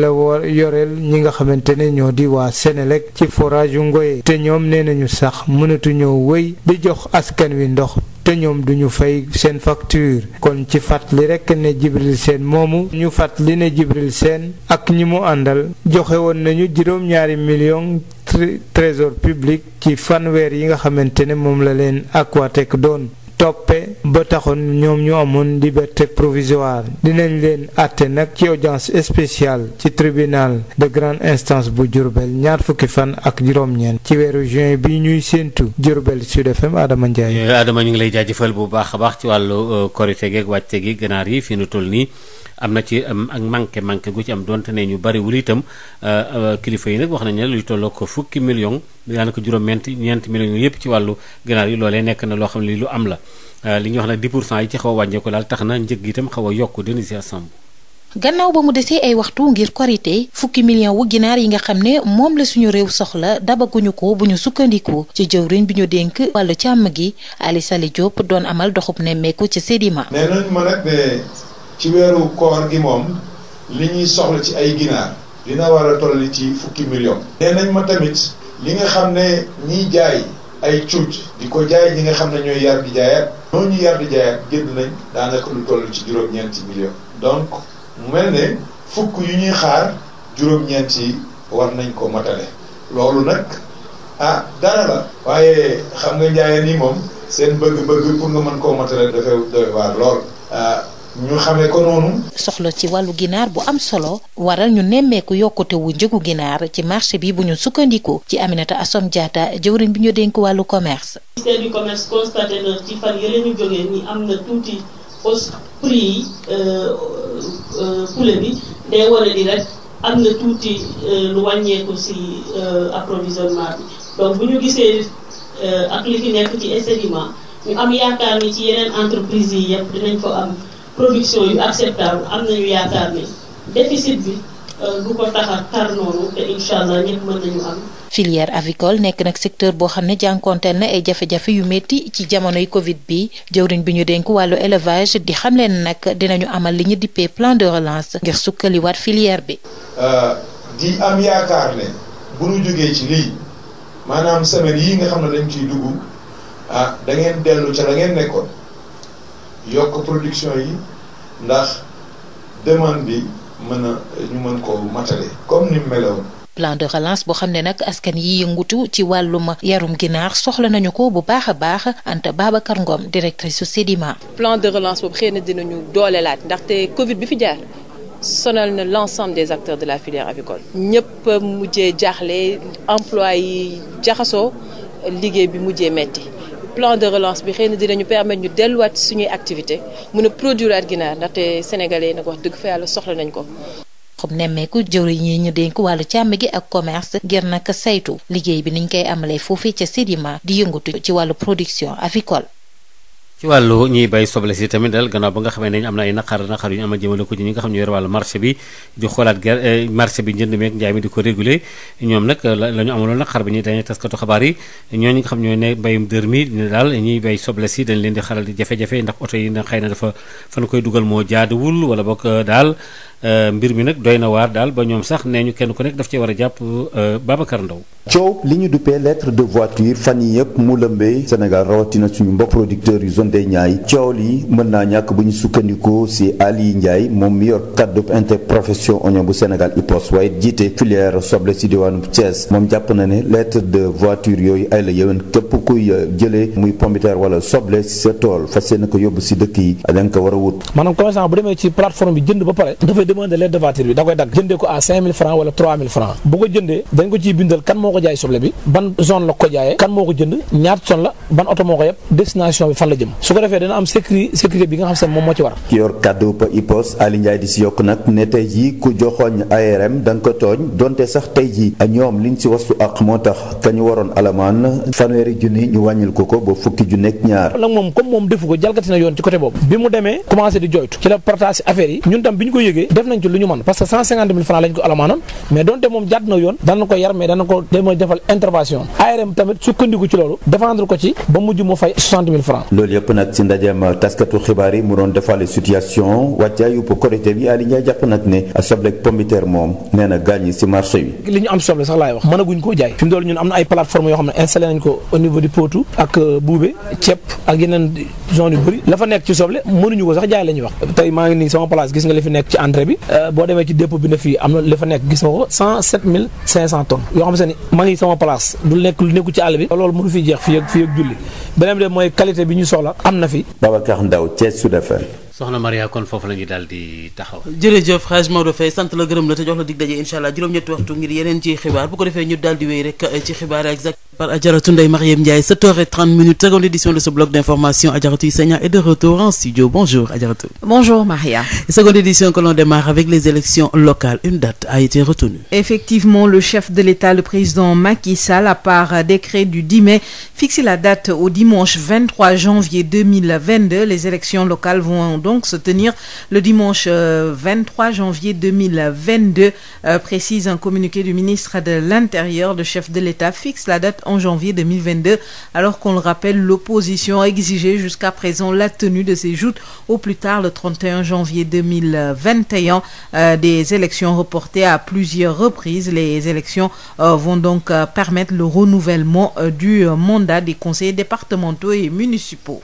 Speaker 8: la war yoreel ñi nga xamante ne ñoo di waa Sénélec ci forage yu Ngoye te ñoom nee nañu sax mënatu ñoo wéy di jox askan wi ndox te ñoom duñu fay seen facture kon ci fàttali rekk ne Jibril Sène moomu ñu fàttali ne Jibril Sène ak ñi mu àndal joxe woon nañu juróom-ñaari millions trésor public ci fanweer yi nga xamante ne moom la leen Aquatech doon toppe ba taxoon ñoom ñu amoon liberté provisoire dinañ leen àtte nag ci audience spéciale ci tribunal de grande instance bu Diourbel ñaar fukki fan ak juróom-ñeent ci weeru juin bi ñuy séentu Diourbel Sud FM Adama Ndiaye.
Speaker 14: Adama ñu ngi lay jaajëfal bu baax a baax ci wàllu korite geeg wàcce gi ganaar yi fi nu toll nii am na ci ak manqué gu ci am donte ne ñu bariwul itam kilifa yi nag wax nañ ne luy tolloo ko fukki millions daanaka ñeenti millions yëpp ci wàllu ganaar yi loolee nekk na loo xam ne lu am la li ñuy wax nag 10% yi ci xaw a wàññeeku daal tax na njëg gi itam xaw a yokk Denisia Samb.
Speaker 10: gannaaw ba mu desee ay waxtu ngir korité fukki million wu ginaar yi nga xam ne moom la suñu réew soxla dabaguñu ko bu ñu sukkandiku ci jëwriñ bi ñu dénk wàllu càmm gi Ali Sali Diop doon amal doxub nemmeeku ci Sédima.
Speaker 11: nee nañ ma nag ne ci weeru koor gi moom li ñuy soxla ci ay ginaar dina war a toll ci fukki million. nee nañ ma tamit li nga xam ne ñiy jaay ay cuuj di ko jaay ñi nga xam ne ñooy yar di jaayaat ñooñu yar di jaayaat jënd nañ daanaka lu toll ci juróom-ñeenti million. donc mu mel ne fukk yu ñuy xaar juróom-ñeenti war nañ ko matale loolu nag dara la waaye xam nga njaayeen yi moom seen bëgg-bëgg pour nga mën koo matale dafay doy waar lool ñu xamee ko noonu.
Speaker 10: soxla ci wàllu ginaar bu am solo waral ñu nemmeeku yokkute wu njëgu ginaar ci marché bi bu ñu sukkandiku ci Aminata Assom Diatta jëwriñ bi ñu dénk wàllu commerce.
Speaker 12: ministère du commerce constaté na ci fan yële ñu jógee ni am na tuuti hausse prix yi poulet bi day wane ni rek am na tuuti lu wàññeeku si approvisionnement bi donc bu ñu gisee ak li fi nekk ci Sédima ñu am yaakaar ni ci yeneen entreprise yi yëpp dinañ ko am production yu acceptable am nañu yaakaar ni déficit bi du ko tax a tar noonu te incha allah ñëpp mën nañu am.
Speaker 10: filière avicole nekk nag secteur boo xam ne jànkonteel na ay jafe-jafe yu métti ci jamonoy Covid bi jëwriñ bi ñu dénk wàllu élevage di xam leen nag dinañu amal li ñu dippee plan de relance ngir sukkaliwaat filière bi.
Speaker 11: di am yaakaar ne bu ñu jógee ci lii maanaam semaine yii nga xam ne dañ ciy dugg da ngeen dellu ca la ngeen nekkoon yokk production yi ndax demande bi ñu mën ko matale comme ni meloon.
Speaker 10: plan de relance boo xam ne nag askan yi yëngutu ci wàllum yarum ginaar soxla nañu ko bu baax a baax Anta Babacar Ngom directrice su Sedima.
Speaker 13: plan de relance boobu xëy na dinañu doolelaat ndaxte Covid bi fi jaar sonal na l'ensemble des acteurs de la filière avicole. ñëpp mujjee jaaxle emploi yi jaxasoo liggéey bi mujjee metti plan de relance bi xëy na dinañu permettre ñu delluwaat suñuy activité mën a produire at ginaar ndaxte sénégalais nag wax dëgg fa yàlla soxla nañ ko.
Speaker 10: xam nemmeeku jëwriñ yi ñu dénk wàllu càmm gi ak commerce ngir nag saytu liggéey bi niñ koy amalee foofii ca Sedima di yëngatu ci wàllu production avicole.
Speaker 14: ci wàllu ñiy bay soble si tamit dal gannaaw ba nga xamee ne am na ay naqar yu ñu amal jëmale ko ci ñi nga xam ñu yor wàllu marché bi di xoolaat marché bi njënd meek njaay mi di ko réguler ñoom nag la ñu amaloon naqar bi ñuy dañuy taskatu xabaar yi ñooñu nga xam ñooy ne mbayum dër mi ne daal ñiy bay soble si dañ leen di xaral di jafe-jafe ndax oto yi na xëy na dafa fan koy dugal moo jaaduwul wala boog daal mbir mi nag doy na waar daal ba ñoom sax nee ñu kenn ku nekk daf ci war a jàpp Babacar Ndaw
Speaker 16: coow li ñu duppee lettre de voiture fan yi yëpp mu lëmbee Sénégal rawatina suñu mbokk producteurs yu zone des Niayes coow li mën naa ñàkk bu ñu sukkandikoo si Ali Ndiaye moom mi yor cadre interprofession oignon bu Sénégal IPOS waaye jiite filière soble si diwaanu Thiès moom jàpp na ne lettre de voiture yooyu ay la yéwén képp kuy jëlee muy pomme de terre wala soble si sa tool fas yéene ko yóbbu si dëkk yi da nga ko war a wut.
Speaker 17: maanaam commerçant bu demee ci plateforme bi jënd ba pare dafay demander lettre de voiture bi da koy dagg jëndee ko à 5000 francs wala 3000 francs bu ko jëndee dañ ko ciy bindal kan moo ko jaay soble bi ban zone la ko jaayee kan moo ko jënd ñaata zone la ban oto moo ko yeb destination bi fan la jëm su ko defee dana am sécurité bi nga xam ne moom moo ci war.
Speaker 16: ki yor kàddu IPOS Ali Ndiaye di si yokk nag ne tey jii ku joxoñ ARM da nga ko tooñ donte sax tey jii ñoom liñ si wastu ak moo tax ka ñu waroon alamaan fanweeri junni ñu wàññil ko ba fukki junni ak ñaar.
Speaker 17: nag moom comme moom defu ko jalgati na yoon ci côté boobu bi mu demee commencé di joytu ci la partage affaire yi ñun tam bi ñu ko yëgee def nañ ci lu ñu mën parce que 150 000 francs lañ ko alamaanoon mais donte moom jàdd na yoon dana ko yar mais dana ko defal intervention ARM tamit sukkandiku ci loolu défendre ko ci ba mujj mu fay 60 000 francs.
Speaker 16: loolu yëpp nag ci ndajeem taskatu xibaar yi mu doon defale situation wàccaayu Korité bi Ali Ndiaye jàpp nag ne soble ak pomme de terre moom nee na gaañ ci marché bi.
Speaker 17: li ñu am soble sax laay wax mënaguñ koo jaay fi mu doon ñun am na ay plateformes yoo xam ne installé nañ ko au niveau du Potou ak Boubé ceeb ak yeneen zone yu bëri la fa nekk ci soble mënuñu ko sax jaay la ñuy wax tey maa ngi nii sama place gis nga li fi nekk ci entrée bi boo demee ci dépôt bi na fii am na li fa nekk gis nga ko 107 500 tonnes yoo xam se ni maa ngi sama place du nekk lu nekku ci àll bi loolu mënu fi jeex fii ak julli beneen bi de mooy qualité bi ñu soxla am na fi.
Speaker 16: Babacar Ndaw Thiès Sud FM.
Speaker 14: soxna Maria kon foofu la ñu daal di taxaw.
Speaker 1: jërëjëf Hadj Maodo Faye sant la gërëm la te jox la dig daje incha allah juróom-ñetti waxtu ngir yeneen ci xibaar bu ko defee ñu daal di wéy rek ci xibaar exact par Adjaratou Ndeye Marième Ndiaye 7h30 seconde édition de ce bloc d'information. Adjaratou Issegna est de retour en studio. Bonjour Adjaratou.
Speaker 2: Bonjour Maria.
Speaker 1: Seconde édition que l'on démarre avec les élections locales. Une date a été retenue.
Speaker 2: Effectivement, le chef de l'État, le président Macky Sall, a par décret du 10 mai fixé la date au dimanche 23 janvier 2022. Les élections locales vont donc se tenir le dimanche 23 janvier 2022, précise un communiqué du ministre de l'Intérieur. Le chef de l'État fixe la date en janvier 2022, alors qu'on le rappelle, l'opposition exigeait jusqu'à présent la tenue de ces joutes au plus tard le 31 janvier 2021. Des élections reportées à plusieurs reprises. Les élections vont donc permettre le renouvellement du mandat des conseillers départementaux et municipaux.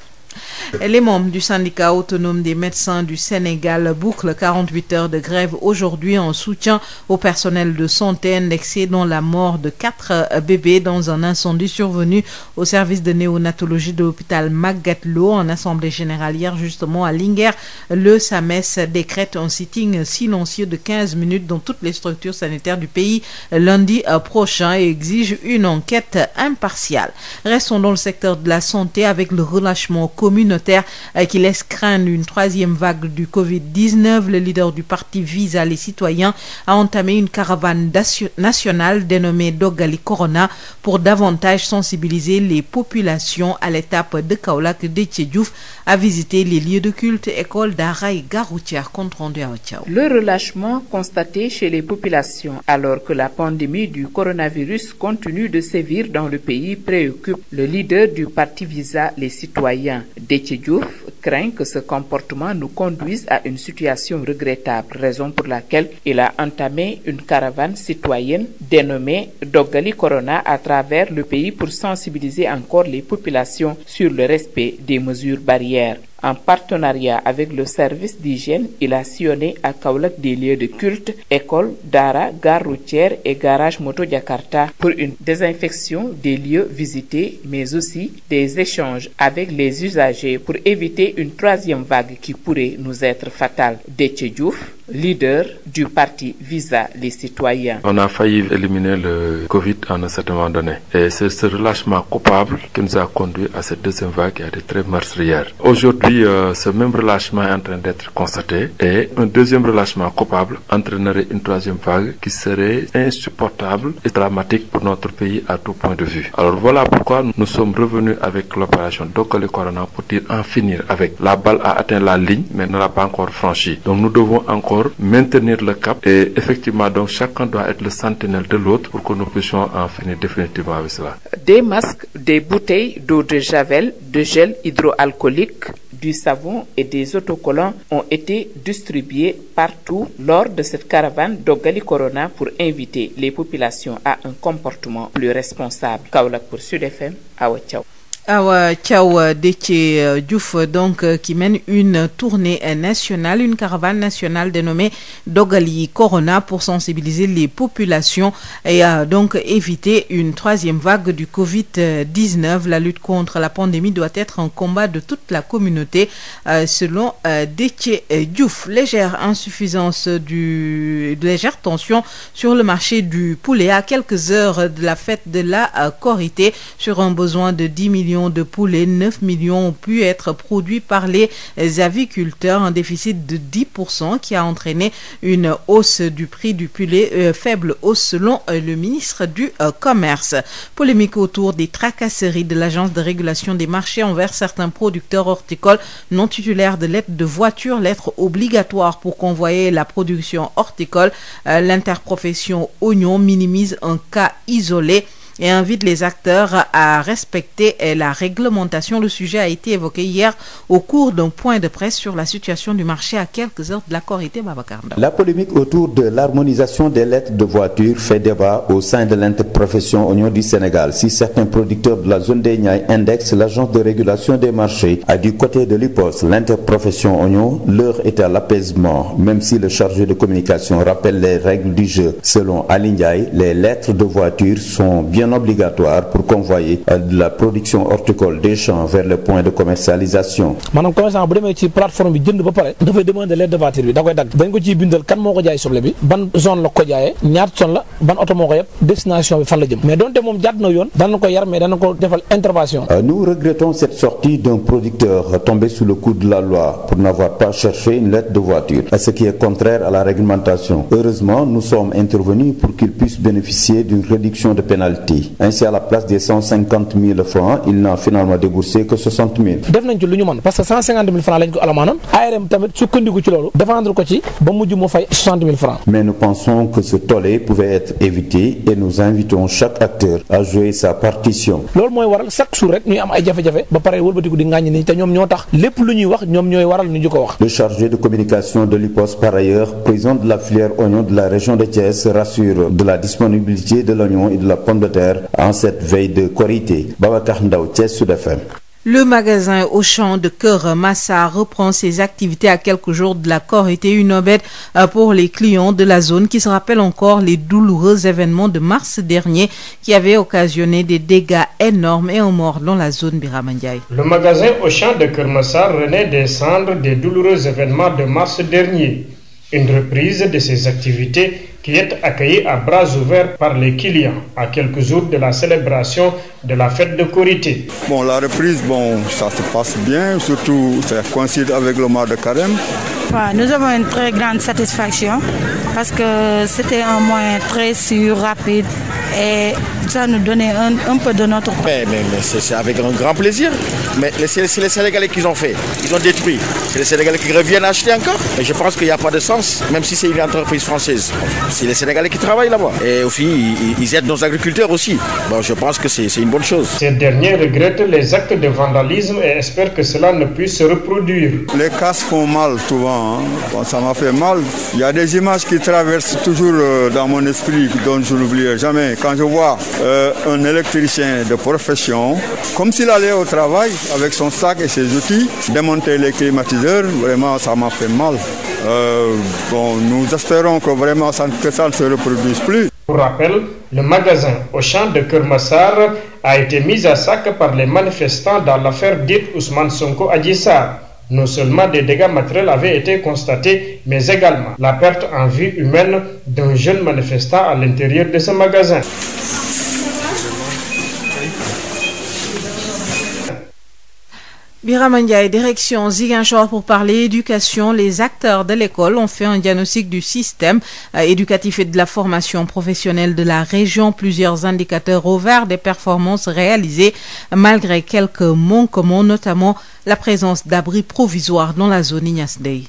Speaker 2: Les membres du syndicat autonome des médecins du Sénégal bouclent 48 heures de grève aujourd'hui en soutien au personnel de santé indexé dans la mort de 4 bébés dans un incendie survenu au service de néonatologie de l'hôpital Magatte Lô. En assemblée générale hier justement à Linguère, le SAMES décrète un sitting silencieux de 15 minutes dans toutes les structures sanitaires du pays lundi prochain et exige une enquête impartiale. Restons dans le secteur de la santé avec le relâchement communautaire qui laisse craindre une troisième vague du Covid-19. Le leader du parti Visa les Citoyens a entamé une caravane nationale dénommée Dogali Corona pour davantage sensibiliser les populations. À l'étape de Kaolack, Déthié Diouf a visité les lieux de culte, écoles, daara et gares routières. Compte rendu à Thiaw.
Speaker 18: Le relâchement constaté chez les populations alors que la pandémie du coronavirus continue de sévir dans le pays préoccupe le leader du parti Visa les Citoyens. Déthié Diouf craint que ce comportement nous conduise à une situation regrettable, raison pour laquelle il a entamé une caravane citoyenne dénommée Dogali Corona à travers le pays pour sensibiliser encore les populations sur le respect des mesures barrières. En partenariat avec le service d'hygiène, il a sillonné à Kaolack des lieux de culte, écoles, daara, gare routière et garage moto Jakarta pour une désinfection des lieux visités, mais aussi des échanges avec les usagers pour éviter une troisième vague qui pourrait nous être fatale. Déthié Diouf, leader du parti Visa les citoyens.
Speaker 19: On a failli éliminer le Covid à un certain moment donné. Et c'est ce relâchement coupable qui nous a conduit à cette deuxième vague qui a été très meurtrière. Aujourd'hui, ce même relâchement est en train d'être constaté et un deuxième relâchement coupable entraînerait une troisième vague qui serait insupportable et dramatique pour notre pays à tout point de vue. Alors voilà pourquoi nous sommes revenus avec l'opération Dokkali Corona pour dire en finir avec. La balle a atteint la ligne mais ne l'a pas encore franchie. Donc nous devons encore maintenir le cap et effectivement donc chacun doit être le sentinelle de l'autre pour que nous puissions en finir définitivement avec cela.
Speaker 18: Des masques, des bouteilles d'eau de javel, de gel hydroalcoolique, du savon et des autocollants ont été distribués partout lors de cette caravane Dokkali Corona pour inviter les populations à un comportement plus responsable. Kaolack pour Sud FM, Awa Thiaw.
Speaker 2: Awa Thiaw, Déthié Diouf donc qui mène une tournée nationale, une caravane nationale dénommée Dokkali Corona pour sensibiliser les populations et donc éviter une troisième vague du Covid-19. La lutte contre la pandémie doit être un combat de toute la communauté selon Déthié Diouf. Légère tension sur le marché du poulet à quelques heures de la fête de la Korité. Sur un besoin de 10 millions de poulets, 9 millions ont pu être produits par les aviculteurs, un déficit de 10% qui a entraîné une hausse du prix du poulet, faible hausse selon le ministre du Commerce. Polémique autour des tracasseries de l'Agence de régulation des marchés envers certains producteurs horticoles non titulaires de lettres de voiture, lettres obligatoires pour convoyer la production horticole. L'interprofession Oignon minimise un cas isolé et invite les acteurs à respecter la réglementation. Le sujet a été évoqué hier au cours d'un point de presse sur la situation du marché à quelques heures de la Korité. Babacar Ndaw.
Speaker 16: La polémique autour de l'harmonisation des lettres de voiture fait débat au sein de l'interprofession Oignon du Sénégal. Si certains producteurs de la zone des Niayes indexent l'agence de régulation des marchés, du côté de l'IPOS, l'interprofession Oignon, l'heure est à l'apaisement, même si le chargé de communication rappelle les règles du jeu. Selon Ali Ndiaye, les lettres de voiture sont bien obligatoire pour convoyer de la production horticole des champs vers le point de commercialisation.
Speaker 17: maanaam commerçant bu demee ci plateforme bi jënd ba pare dafay demander lettre de voiture bi da koy dagg dañ ko ciy bindal kan moo ko jaay soble bi ban zone la ko jaayee ñaata zone la ban oto moo ko yeb destination bi fan la jëm mais donte moom jàdd na yoon dana ko yar mais dana ko defal intervention.
Speaker 16: Nous regrettons cette sortie d'un producteur tombé sous le coup de la loi pour n'avoir pas cherché une lettre de voiture, ce qui est contraire à la réglementation. Heureusement, nous sommes intervenus pour qu'il puisse bénéficier d'une réduction de pénalité. Ainsi, à la place des 150 000 francs, il n'a finalement déboursé que 60 000.
Speaker 17: def nañ ci lu ñu mën parce que 150 000 francs lañ ko alamaanam ARM tamit sukkandiku ci loolu défendre ko ci ba mujj mu fay 60 000 francs.
Speaker 16: Mais nous pensons que ce tollé pouvait être évité et nous invitons chaque acteur à jouer sa partition.
Speaker 17: loolu mooy waral chaque jour rek ñuy am ay jafe-jafe ba pare wëlbatiku di ŋàññi ni te ñoom ñoo tax lépp lu ñuy wax ñoom ñooy waral ñu di ko wax.
Speaker 16: Le chargé de communication de l'IPOS, par ailleurs président de la filière oignon de la région de Thiès, rassure de la disponibilité de l'oignon et de la pomme de terre en cette veille de Korité. Babacar Ndaw, Thiès, Sud FM.
Speaker 2: Le magasin Auchan de Keur Massar reprend ses activités à quelques jours de la Korité, une aubaine pour les clients de la zone qui se rappellent encore les douloureux événements de mars dernier qui avaient occasionné des dégâts énormes et un mort dans la zone Birama Ndiaye.
Speaker 20: Le magasin Auchan de Keur Massar renaît des cendres des douloureux événements de mars dernier. Une reprise de ses activités qui est accueillie à bras ouverts par les clients à quelques jours de la célébration de la fête de Korité.
Speaker 21: Bon, la reprise, ça se passe bien, surtout ça coïncide avec le mois de Carême.
Speaker 22: Nous avons une très grande satisfaction parce que c'était un moyen très sûr, rapide et ça nous donnait un peu de notre...
Speaker 23: Mais c'est avec un grand plaisir. Mais c'est les Sénégalais qui ont fait, ils ont détruit. C'est les Sénégalais qui reviennent acheter encore. Et je pense qu'il n'y a pas de sens, même si c'est une entreprise française. C'est les Sénégalais qui travaillent là-bas. Et aussi, ils aident nos agriculteurs aussi. Je pense que c'est une bonne chose.
Speaker 20: Ces derniers regrettent les actes de vandalisme et espèrent que cela ne puisse se reproduire.
Speaker 21: Les casses font mal souvent vraiment, hein. Bon, ça m'a fait mal. Il y a des images qui traversent toujours dans mon esprit, dont je n'oublierai jamais. Quand je vois un électricien de profession, comme s'il allait au travail avec son sac et ses outils, démonter les climatiseurs, vraiment ça m'a fait mal. Bon, nous espérons que vraiment que ça ne se reproduise plus.
Speaker 20: Pour rappel, le magasin Auchan de Keur Massar a été mis à sac par les manifestants dans l'affaire dite Ousmane Sonko Adji Sarr. Non seulement des dégâts matériels avaient été constatés, mais également la perte en vie humaine d'un jeune manifestant à l'intérieur de ce magasin.
Speaker 2: Birama Ndiaye, direction Ziguinchor pour parler éducation. Les acteurs de l'école ont fait un diagnostic du système éducatif et de la formation professionnelle de la région. Plusieurs indicateurs au vert des performances réalisées malgré quelques manquements, notamment la présence d'abris provisoires dans la zone Ignace Dey.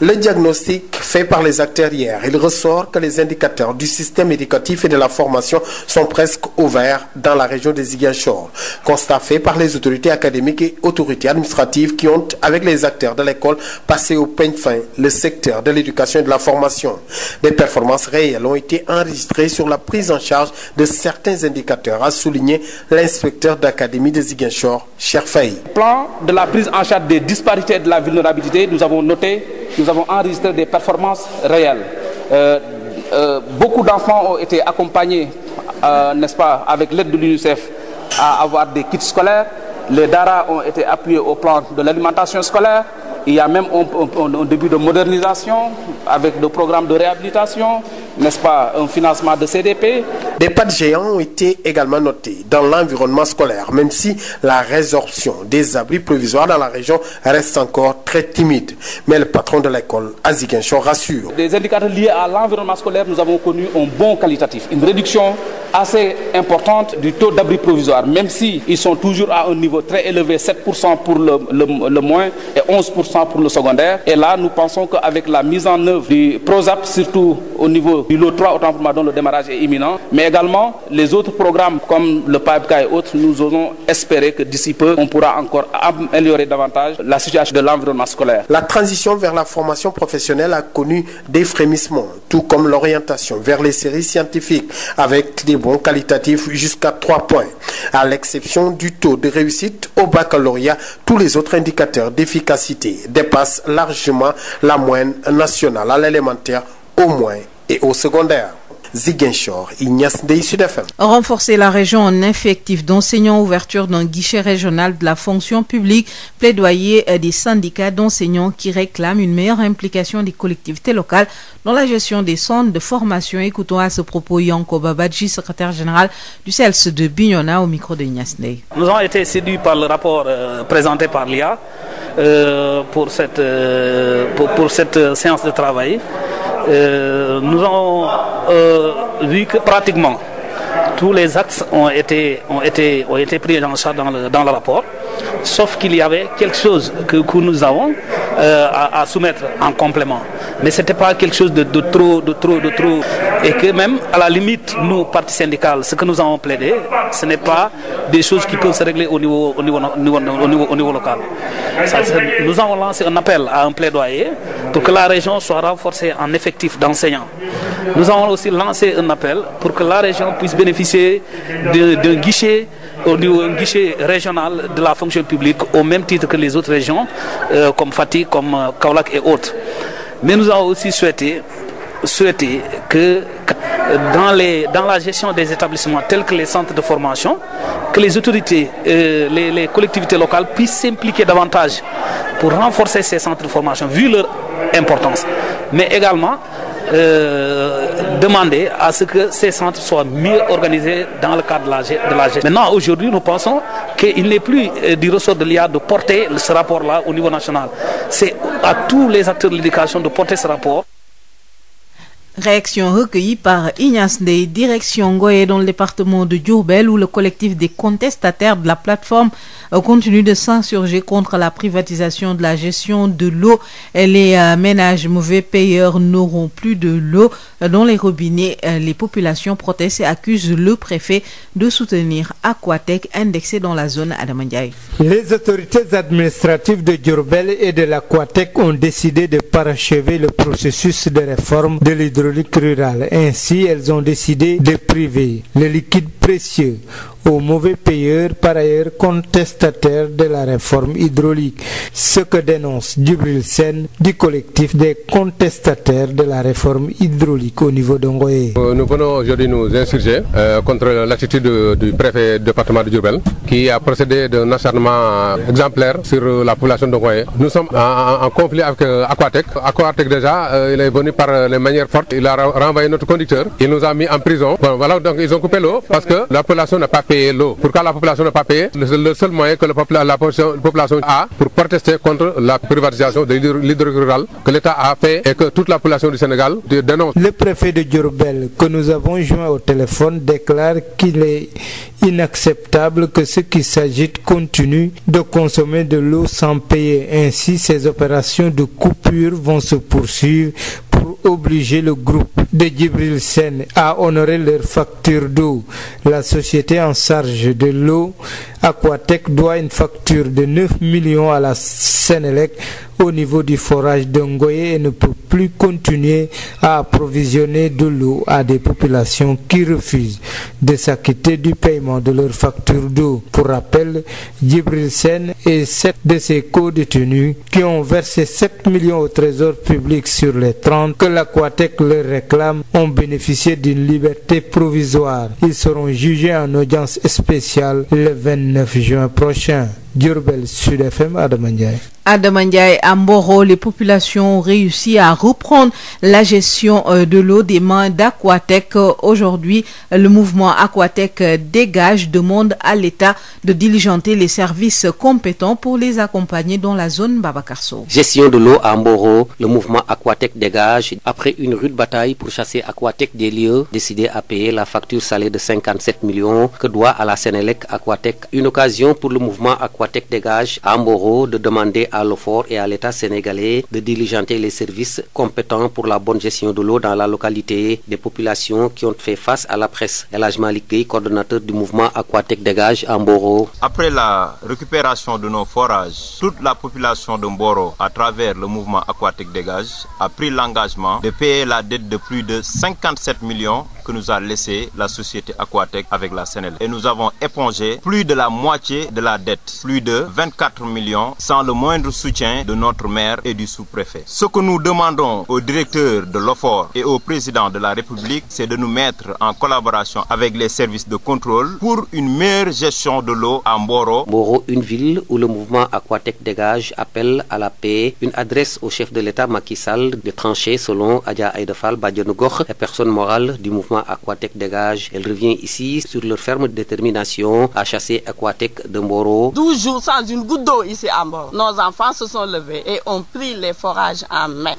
Speaker 5: Le diagnostic fait par les acteurs hier, il ressort que les indicateurs du système éducatif et de la formation sont presque au vert dans la région de Ziguinchor. Constat fait par les autorités académiques et autorités administratives qui ont, avec les acteurs de l'école, passé au peigne fin le secteur de l'éducation et de la formation. Des performances réelles ont été enregistrées sur la prise en charge de certains indicateurs, a souligné l'inspecteur d'académie de Ziguinchor, Cheikh Faye.
Speaker 6: Plan de la prise en charge des disparités et de la vulnérabilité, nous avons enregistré des performances réelles. Beaucoup d'enfants ont été accompagnés, n'est-ce pas, avec l'aide de l'UNICEF, à avoir des kits scolaires. Les DARA ont été appuyés au plan de l'alimentation scolaire. Il y a même un début de modernisation avec des programmes de réhabilitation, n'est-ce pas, un financement de CDP.
Speaker 5: Des pas de géants ont été également notés dans l'environnement scolaire, même si la résorption des abris provisoires dans la région reste encore très timide. Mais le patron de l'école, à Ziguinchor, rassure.
Speaker 6: Des indicateurs liés à l'environnement scolaire, nous avons connu un bon qualitatif, une réduction assez importante du taux d'abri provisoire, même si ils sont toujours à un niveau très élevé, 7% pour le moins et 11% pour le secondaire. Et là, nous pensons qu'avec la mise en œuvre du PROSAP, surtout au niveau du lot 3, autant pour moi, dont le démarrage est imminent, mais également les autres programmes comme le PAEPK et autres, nous osons espérer que d'ici peu, on pourra encore améliorer davantage la situation de l'environnement scolaire.
Speaker 5: La transition vers la formation professionnelle a connu des frémissements, tout comme l'orientation vers les séries scientifiques, avec des bons qualitatifs jusqu'à 3 points. À l'exception du taux de réussite au baccalauréat, tous les autres indicateurs d'efficacité dépassent largement la moyenne nationale à l'élémentaire, au moins et au secondaire. Ziguinchor, Ignace Dey, Sud FM.
Speaker 2: Renforcer la région en effectif d'enseignants, ouverture d'un guichet régional de la fonction publique, plaidoyer des syndicats d'enseignants qui réclament une meilleure implication des collectivités locales dans la gestion des centres de formation. Écoutons à ce propos Yanko Babadji, secrétaire général du CELS de Bignona, au micro de Ignace Dey.
Speaker 7: Nous avons été séduits par le rapport présenté par l'IA pour cette séance de travail. Nous avons vu que pratiquement tous les axes ont été pris en charge dans le rapport, sauf qu'il y avait quelque chose que nous avons à soumettre en complément. Mais ce n'était pas quelque chose de trop. Et que même, à la limite, nous, partis syndicales, ce que nous avons plaidé, ce n'est pas des choses qui peuvent se régler au niveau local. Nous avons lancé un appel à un plaidoyer pour que la région soit renforcée en effectif d'enseignants. Nous avons aussi lancé un appel pour que la région puisse bénéficier d'un guichet un guichet régional de la fonction publique au même titre que les autres régions, comme Fatick, comme Kaolack et autres. Mais nous avons aussi souhaité que dans la gestion des établissements tels que les centres de formation, que les autorités, les collectivités locales puissent s'impliquer davantage pour renforcer ces centres de formation, vu leur importance. Mais également demander à ce que ces centres soient mieux organisés dans le cadre de la gestion. Maintenant, aujourd'hui, nous pensons qu'il n'est plus du ressort de l'IA de porter ce rapport-là au niveau national. C'est à tous les acteurs de l'éducation de porter ce rapport.
Speaker 2: Réaction recueillie par Ignace Ndeye, direction Ngoye dans le département de Diourbel, où le collectif des contestataires de la plateforme continue de s'insurger contre la privatisation de la gestion de l'eau. Les ménages mauvais payeurs n'auront plus de l'eau dans les robinets. Les populations protestent et accusent le préfet de soutenir Aquatech indexé dans la zone Adama Ndiaye.
Speaker 8: Les autorités administratives de Diourbel et de l'Aquatech ont décidé de parachever le processus de réforme de l'hydraulique rurale. Ainsi, elles ont décidé de priver le liquide précieux aux mauvais payeurs, par ailleurs contestataires de la réforme hydraulique. Ce que dénonce Djibril Sène du collectif des contestataires de la réforme hydraulique au niveau de Ngoye.
Speaker 3: Nous venons aujourd'hui nous insurger contre l'attitude du préfet du département de Diourbel qui a procédé d'un acharnement exemplaire sur la population de Ngoye. Nous sommes en conflit avec Aquatech. Aquatech déjà, il est venu par les manières fortes. Il a renvoyé notre conducteur. Il nous a mis en prison. Bon, voilà, donc ils ont coupé l'eau parce que la population n'a pas payé l'eau. Pourquoi la population n'a pas payé? Le seul moyen que la population a pour protester contre la privatisation de l'hydraulique rurale que l'État a fait et que toute la population du Sénégal dénonce.
Speaker 8: Le préfet de Diourbel, que nous avons joint au téléphone, déclare qu'il est inacceptable que ceux qui s'agitent continuent de consommer de l'eau sans payer. Ainsi, ces opérations de coupure vont se poursuivre pour obliger le groupe de Djibril Sène à honorer leurs factures d'eau. La société en charge de l'eau, Aquatech, doit une facture de 9 millions à la Sénélec au niveau du forage de Ngoye et ne peut plus continuer à approvisionner de l'eau à des populations qui refusent de s'acquitter du paiement de leurs factures d'eau. Pour rappel, Djibril Sène et 7 de ses co-détenus qui ont versé 7 millions au trésor public sur les 30 que l'Aquatech leur réclame ont bénéficié d'une liberté provisoire. Ils seront jugés en audience spéciale le 29 juin prochain. Diourbel, Sud FM, Adama Ndiaye.
Speaker 2: Adama Ndiaye, à Mboro, les populations ont réussi à reprendre la gestion de l'eau des mains d'Aquatech. Aujourd'hui, le mouvement Aquatech Dégage demande à l'État de diligenter les services compétents pour les accompagner dans la zone Babakarso.
Speaker 4: Gestion de l'eau à Mboro, le mouvement Aquatech Dégage, après une rude bataille pour chasser Aquatech des lieux, décidé à payer la facture salée de 57 millions que doit à la Sénélec Aquatech. Une occasion pour le mouvement Aquatech Dégage à Mboro de demander à l'OFOR et à l'État sénégalais de diligenter les services compétents pour la bonne gestion de l'eau dans la localité des populations qui ont fait face à la presse. El Hadj Malick Gueye, coordonnateur du mouvement Aquatech Dégage à Mboro.
Speaker 9: Après la récupération de nos forages, toute la population de Mboro, à travers le mouvement Aquatech Dégage, a pris l'engagement de payer la dette de plus de 57 millions que nous a laissé la société Aquatech avec la Sénélec. Et nous avons épongé plus de la moitié de la dette, plus de 24 millions, sans le moindre soutien de notre maire et du sous-préfet. Ce que nous demandons au directeur de l'OFOR et au président de la République, c'est de nous mettre en collaboration avec les services de contrôle pour une meilleure gestion de l'eau à Mboro.
Speaker 4: Mboro, une ville où le mouvement Aquatech Dégage appelle à la paix. Une adresse au chef de l'État Macky Sall de trancher selon Adja Aïda Fall Badiane Gox, la personne morale du mouvement Aquatech Dégage. Elle revient ici sur leur ferme détermination à chasser Aquatech de Mboro.
Speaker 24: 12 jours sans une goutte d'eau ici à Mboro. Nos enfants se sont levés et ont pris les forages en main.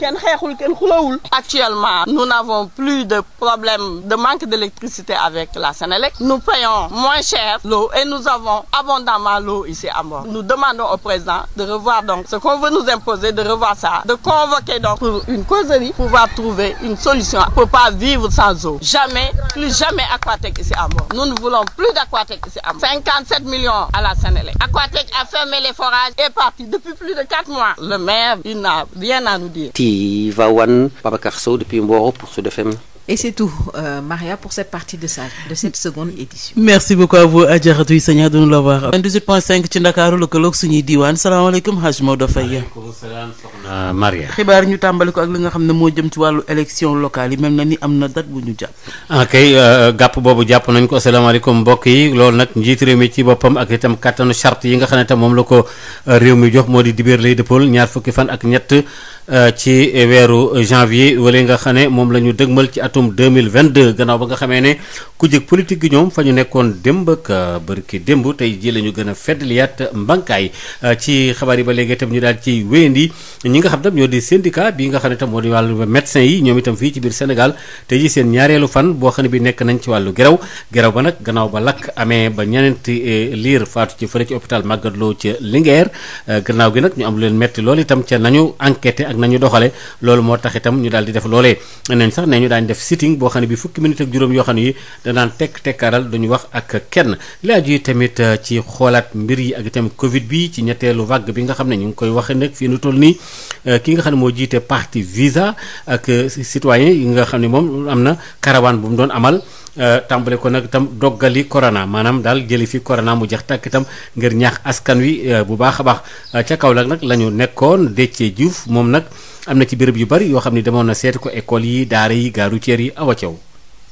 Speaker 24: Actuellement, nous n'avons plus de problème de manque d'électricité avec la Sénélec. Nous payons moins cher l'eau et nous avons abondamment l'eau ici à Mboro. Nous demandons au président de revoir donc ce qu'on veut nous imposer, de revoir ça, de convoquer donc pour une causerie, pouvoir trouver une solution. On ne peut pas vivre sans eau. Jamais, plus jamais Aquatech ici à Mboro. Nous ne voulons plus d'Aquatech ici à Mboro. 57 millions à la Sénélec. Aquatech a fermé les forages et est parti depuis plus de 4 mois. Le maire, il n'a rien à nous dire.
Speaker 4: Tivaouane, Babakarso depuis Mboro pour Sud FM.
Speaker 2: Et c'est tout, Maria, pour cette partie de cette seconde édition.
Speaker 1: Merci beaucoup à vous, Adjaratou Issania, de nous l'avoir. 18.5 ci Ndakaaru lëkkaloog suñuy diwaan salaamaaleykum Hadj Maodo Faye.
Speaker 14: waaleykum salaam soxna Maria.
Speaker 1: xibaar ñu tàmbali ko ak li nga xam ne moo jëm ci wàllu élection locale yi mel na ni am na date bu ñu jàpp.
Speaker 14: kay gàpp boobu jàpp nañ ko asalaamaaleykum mbokk yi loolu nag njiitu réew mi ci boppam ak itam kattanu charte yi nga xam ne tam moom la ko réew mi jox moo di dibéer lay dëppool ñaar fukki fan ak ñett ci weeru janvier wala nga xam ne moom la ñu dëgmal ci atum 2022 gannaaw ba nga xamee ne ku jëg politique gi ñoom fa ñu nekkoon démb ak bërki démb tey ji la ñu gën a feddliyaat mbankaay ci xabaar yi ba léegi itam ñu daal ci wéyandi ñi nga xam tam ñoo di syndicat bi nga xam ne tam moo di wàllu médecin yi ñoom itam fii ci biir Sénégal tey ji seen ñaareelu fan boo xam ne bi nekk nañ ci wàllu geraw ba nag gannaaw ba lakk amee ba ñeneenti liir faatu ci fële ci hôpital Magatte Lô ca Linguère gannaaw gi nag ñu am lu leen metti loolu itam ca nañu enquêté ak nañu doxale loolu moo tax itam ñu daal di def loolee nañ sax ne ñu daañ def sitting boo xam ne bi fukki minute ak juróom yoo xam ne yi danaan tekkaaral duñu wax ak kenn laaj yi tamit ci xoolaat mbir yi ak itam Covid bi ci ñetteelu vague bi nga xam ne ñu ngi koy waxe nag fii nu toll nii ki nga xam ne moo jiite parti Visa ak citoyen yi nga xam ne moom am na caravane bu mu doon amal tàmbale ko nag itam doggali corona maanaam daal jëli fi corona mu jeex tàkk itam ngir ñaax askan wi bu baax a baax ca Kaolack nag la ñu nekkoon Déthié Diouf moom nag am na ci béréb yu bari yoo xam ne demoon na seeti ko école yi daara yi gare routière yi Awa Thiaw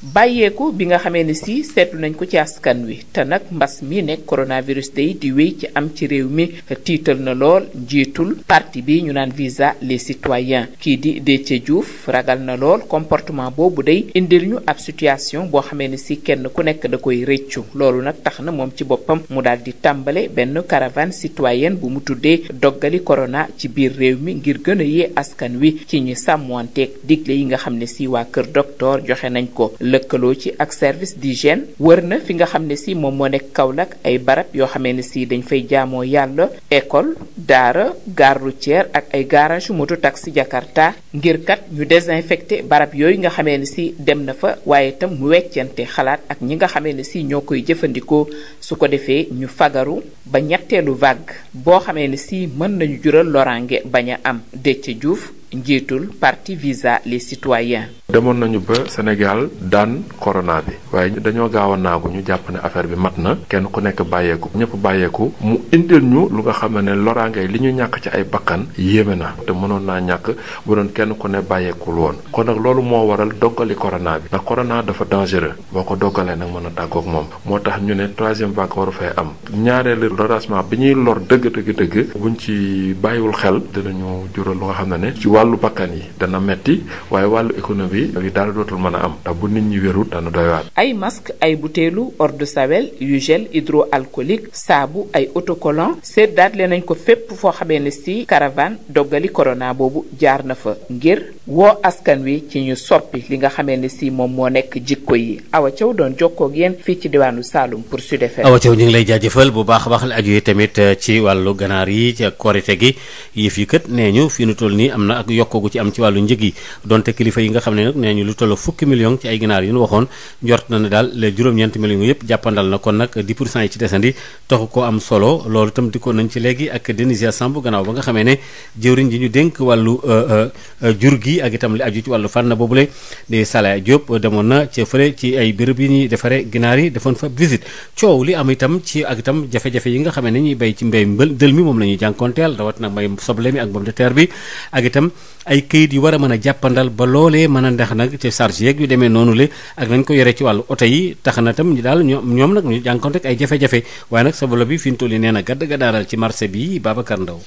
Speaker 18: bàyyeeku bi nga xamee ne si seetlu nañ ko ci askan wi te nag mbas mi nekk coronavirus day di wéy ci am ci réew mi tiital na lool njiitul parti bi ñu naan Visa les citoyens kii di Déthié Diouf ragal na lool comportement boobu day indil ñu ab situation boo xamee ne si kenn ku nekk da koy rëccu loolu nag tax na moom ci boppam mu daal di tàmbale benn caravane citoyenne bu mu tuddee doggali corona ci biir réew mi ngir gën a yee askan wi ci ñu sàmmanteeg digle yi nga xam ne si waa kër docteur joxe nañ ko. lëkkaloo ci ak service d'hygiène wër na fi nga xam ne si moom moo nekk Kaolack ay barab yoo xamee ne si dañ fay jaamoo yàlla école daara gare routière ak ay garage moto taxi Jakarta ngir kat ñu désinfecté barab yooyu nga xamee ne si dem na fa waaye itam mu weccante xalaat ak ñi nga xamee ne si ñoo koy jëfandikoo su ko defee ñu fagaru ba ñetteelu vague boo xamee ne si mën nañu jural loraange bañ a am. Déthié Diouf njiitul parti Visa les citoyens.
Speaker 19: demoon nañu ba Sénégal daan corona bi waaye dañoo gaaw a naagu ñu jàpp ne affaire bi mat na kenn ku nekk bàyyeeku ñëpp bàyyeeku mu indil ñu lu nga xam ne loraangay li ñu ñàkk ci ay bakkan yéeme na te mënoon naa ñàkk bu doon kenn ku ne bàyyeekul woon kon nag loolu moo waral doggali corona bi ndax corona dafa dangereux boo ko doggalee nag mën a tàggoog moom moo tax ñu ne troisième vague waru fee am ñaareelu loragement bi ñuy lor dëgg buñ ci bàyyiwul xel dinañu jural lu nga xam ne ci wàllu bakkan yi dana metti waaye wàllu économie yi daal dootul mën a am ndax bu nit ñi wérut dana doy waar.
Speaker 18: ay masque ay butéelu eau de Javel yu gel hydroalcoolique saabu ay autocollant seddaat leen nañ ko fépp foo xamee ne si caravane doggali corona boobu jaar na fa ngir woo askan wi ci ñu soppi li nga xamee ne si moom moo nekk jikko yi. Awa Thiaw doon jokkoo ak yéen fii ci diwaanu Saloum pour Sud FM.
Speaker 14: Awa Thiaw ñu ngi lay jaajëfal bu baax a baax la aju yi tamit ci wàllu ganaar yi ci korite gi yëf yi kat nee ñu fi nu toll nii am na ak yokkoogu ci am ci wàllu njëg yi donte kilifa yi nga xam ne nag nee ñu lu toll fukki million ci ay ginaar yu ñu waxoon njort na ne daal les juróom-ñeenti millions yëpp jàppandal na kon nag 10% yi ci desandi taxu ko am solo loolu itam di ko nañ ci léegi ak Denisia Samb gannaaw ba nga xamee ne jëwriñ ji ñu dénk wàllu jur gi ak itam li aju ci wàllu fànn boobule di Salaya Diop demoon na ci fële ci ay béréb yi ñuy defaree ginaar yi defoon fa visite coow li am itam ci ak itam jafe-jafe yi nga xamee ne ñuy bay ci mbéy dël mi moom la ñuy jànkoonteel rawat nag mbay soble mi ak pomme de terre bi ak itam ay këyit yu war a mën a jàppandal ba loolee mën a ndax nag ci charge yeeg yu demee noonu le ak nañ ko yore ci wàllu oto yi tax na tam ñu daal ñoom nag ñu jànkoonte ak ay jafe-jafe waaye nag sabolo bi fi ñu toll nii nee na gadd gaddaaral ci marché bi Babacar Ndaw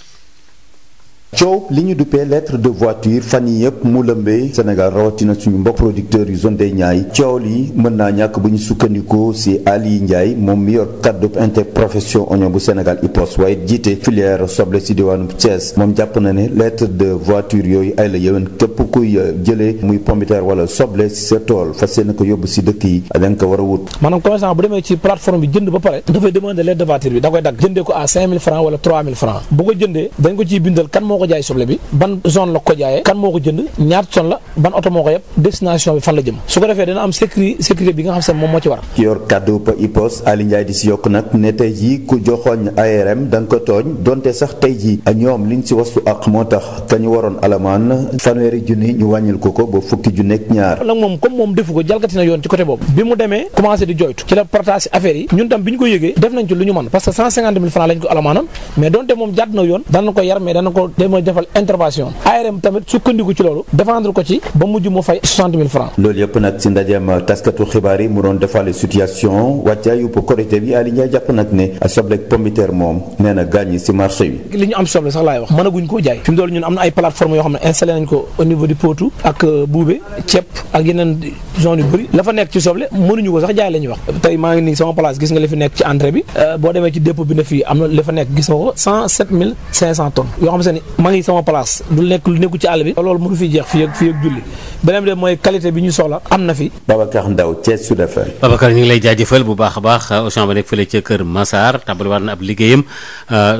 Speaker 16: coow li ñu duppee lettre de voiture fan yi yëpp mu lëmbee Sénégal rawatina suñu mbokk producteurs yu zone des Niayes coow li mën naa ñàkk bu ñu sukkandikoo si Ali Ndiaye moom mi yor cadre interprofession oignon bu Sénégal IPOS waaye jiite filière soble si diwaanu Thiès moom jàpp na ne lettre de voiture yooyu ay la yëwen képp kuy jëlee muy pomme de terre wala soble si sa tool fas yéene ko yóbbu si dëkk yi da nga ko war a wut.
Speaker 17: maanaam commerçant bu demee ci plateforme bi jënd ba pare dafay demander lettre de voiture bi da koy dagg jëndee ko à 5000 francs wala 3000 francs bu ko jëndee dañ ko ciy bindal kan moo ko jaay soble bi ban zone la ko jaayee kan moo ko jënd ñaata zone la ban oto moo ko yeb destination bi fan la jëm su ko defee dana am sécurité bi nga xam se moom moo ci war.
Speaker 16: ki yor kàddu IPOS Ali Ndiaye di si yokk nag ne tey jii ku joxoñ ARM da nga ko tooñ donte sax tey jii ñoom liñ si wastu ak moo tax ka ñu waroon alamaan fanweeri junni ñu wàññil ko ba fukki junni ak ñaar.
Speaker 17: nag moom comme moom defu ko jalgati na yoon ci côté boobu bi mu demee commencé di joytu ci la partage affaire yi ñun tam bi ñu ko yëgee def nañ ci lu ñu mën parce que 150 000 francs lañ ko alamaanam mais donte moom jàdd na yoon dana ko yar mais dana ko léegi mooy defal intervention ARM tamit sukkandiku ci loolu défendre ko ci ba mujj mu fay 60 000 francs.
Speaker 16: loolu yëpp nag si ndajeem taskatu xibaar yi mu doon defaale situation wàccaayu Korité bi Aly Ndiaye jàpp nag ne sobleeg pombiteer moom nee na gaañ si marché bi.
Speaker 17: li ñu am soble sax laay wax mënaguñ koo jaay fi mu doon ñun am na ay plateforme yoo xam ne installé nañ ko au niveau du Potou ak Boubé ceeb ak yeneen zone yu bëri la fa nekk ci soble mënuñu ko sax jaay la ñuy wax tey maa ngi nii sama place gis nga li fi nekk ci entrée bi boo demee ci dépôt bi ne fii am na li fa nekk gis nga ko 107 500 tonnes yoo xam se ni maa ngi sama place du nekk lu nekku ci àll bi loolu mënu fi jeex fii ak julli beneen bi de mooy qualité bi ñu soxla am na fi.
Speaker 16: Babacar Ndaw Thiès Sud FM.
Speaker 14: Babacar ñu ngi lay jaajëfal bu baax a baax Auchan ba nekk fële ca Kër Massar tàmbaliwaat na ab liggéeyam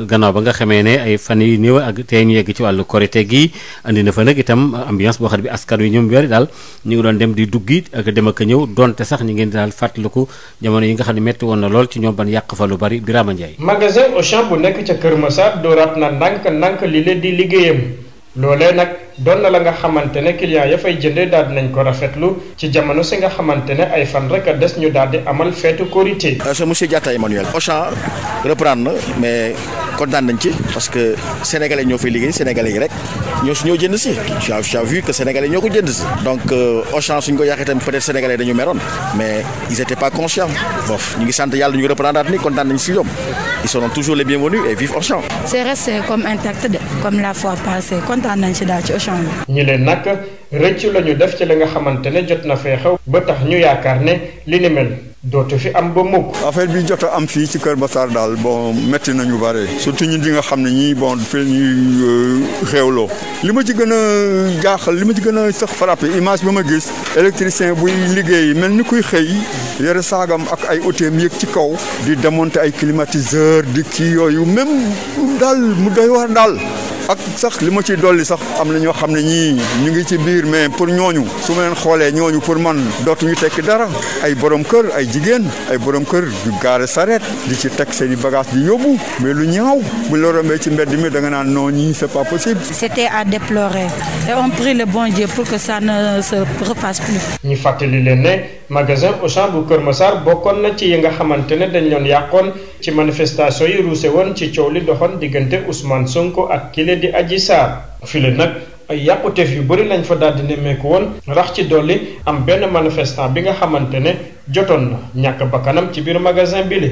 Speaker 14: gannaaw ba nga xamee ne ay fan yu néew ak tey ñu yegg ci wàllu korite gi andi na fa nag itam ambiance boo xam ne bi askan wi ñoom bari daal ñu ngi doon dem di duggi ak dem ak ñëw donte sax ñu ngi daal fàttaliku jamono yi nga xam ne métti woon na lool ci ñoom ban yàq fa lu bari Birama Ndiaye.
Speaker 20: magasin Auchan bu nekk ca Kër Massar dooraat na ndànk li leen di liggéeyam loolee nag doon na la nga xamante ne client ya fay jëndee daal dinañ ko rafetlu ci jamono si nga xamante ne ay fan rek a des ñu daal di amal feetu korité.
Speaker 23: monsieur Diatta Emmanuel Auchan reprendre na mais kontaan nañ ci parce que sénégalais ñoo fay liggéey sénégalais yi rek ñoo jënd si tu as vu que sénégalais ñoo ko jënd si donc Auchan suñ ko yàqee tamit peut-être sénégalais dañu meroon mais ils étaient pas conscients bof ñu ngi sant yàlla ñu ngi reprendre ni kontaan nañ si ñoom ils seront toujours les bienvenus et vive Auchan.
Speaker 22: c'est resté comme intact de comme la fois passée kontaan nañ ci daal ci Auchan bi.
Speaker 20: ñi leen nag rëccu la ñu def ci li nga xamante ne jot na fee xew ba tax ñu yaakaar ne li ni mel dootu fi am ba mukk.
Speaker 21: affaire bi jot a am fii ci Kër Massar daal bon métti nañu bare surtout ñun di nga xam ne ñii bon fi ñuy xeewloo li ma ci gën a jaaxal li ma ci gën a sax frappé image ba ma gis électricien buy liggéey mel ni kuy xëy yore saagam ak ay oteem yëg ci kaw di démonter ay climatiseur di kii yooyu même daal mu doy war daal. ak sax li ma ciy dolli sax am na ñoo xam ne ñii ñu ngi ci biir mais pour ñooñu su ma leen xoolee ñooñu pour man dootuñu tekki dara ay borom kër ay jigéen ay borom kër du gaare sareet di ci teg seen i bagage di yóbbu mais lu ñaaw bu la rombee ci mbedd mi da nga naan non ñii c'est pas possible.
Speaker 22: C'était à déplorer et on prie le bon Dieu pour que ça ne se refasse plus.
Speaker 20: ñu fàttali leen ne magasin Auchan bu Kër Massar bokkoon na ci yi nga xamante ne dañ doon yàqoon ci manifestation yi ruuse woon ci coow li doxoon diggante Ousmane Sonko ak kile di Adji Sarr file nag ay yàquteef yu bëri lañ fa daal di nemmeeku woon rax ci dolli am benn manifestant bi nga xamante ne jotoon na ñàkk bakkanam ci biir magasin bi li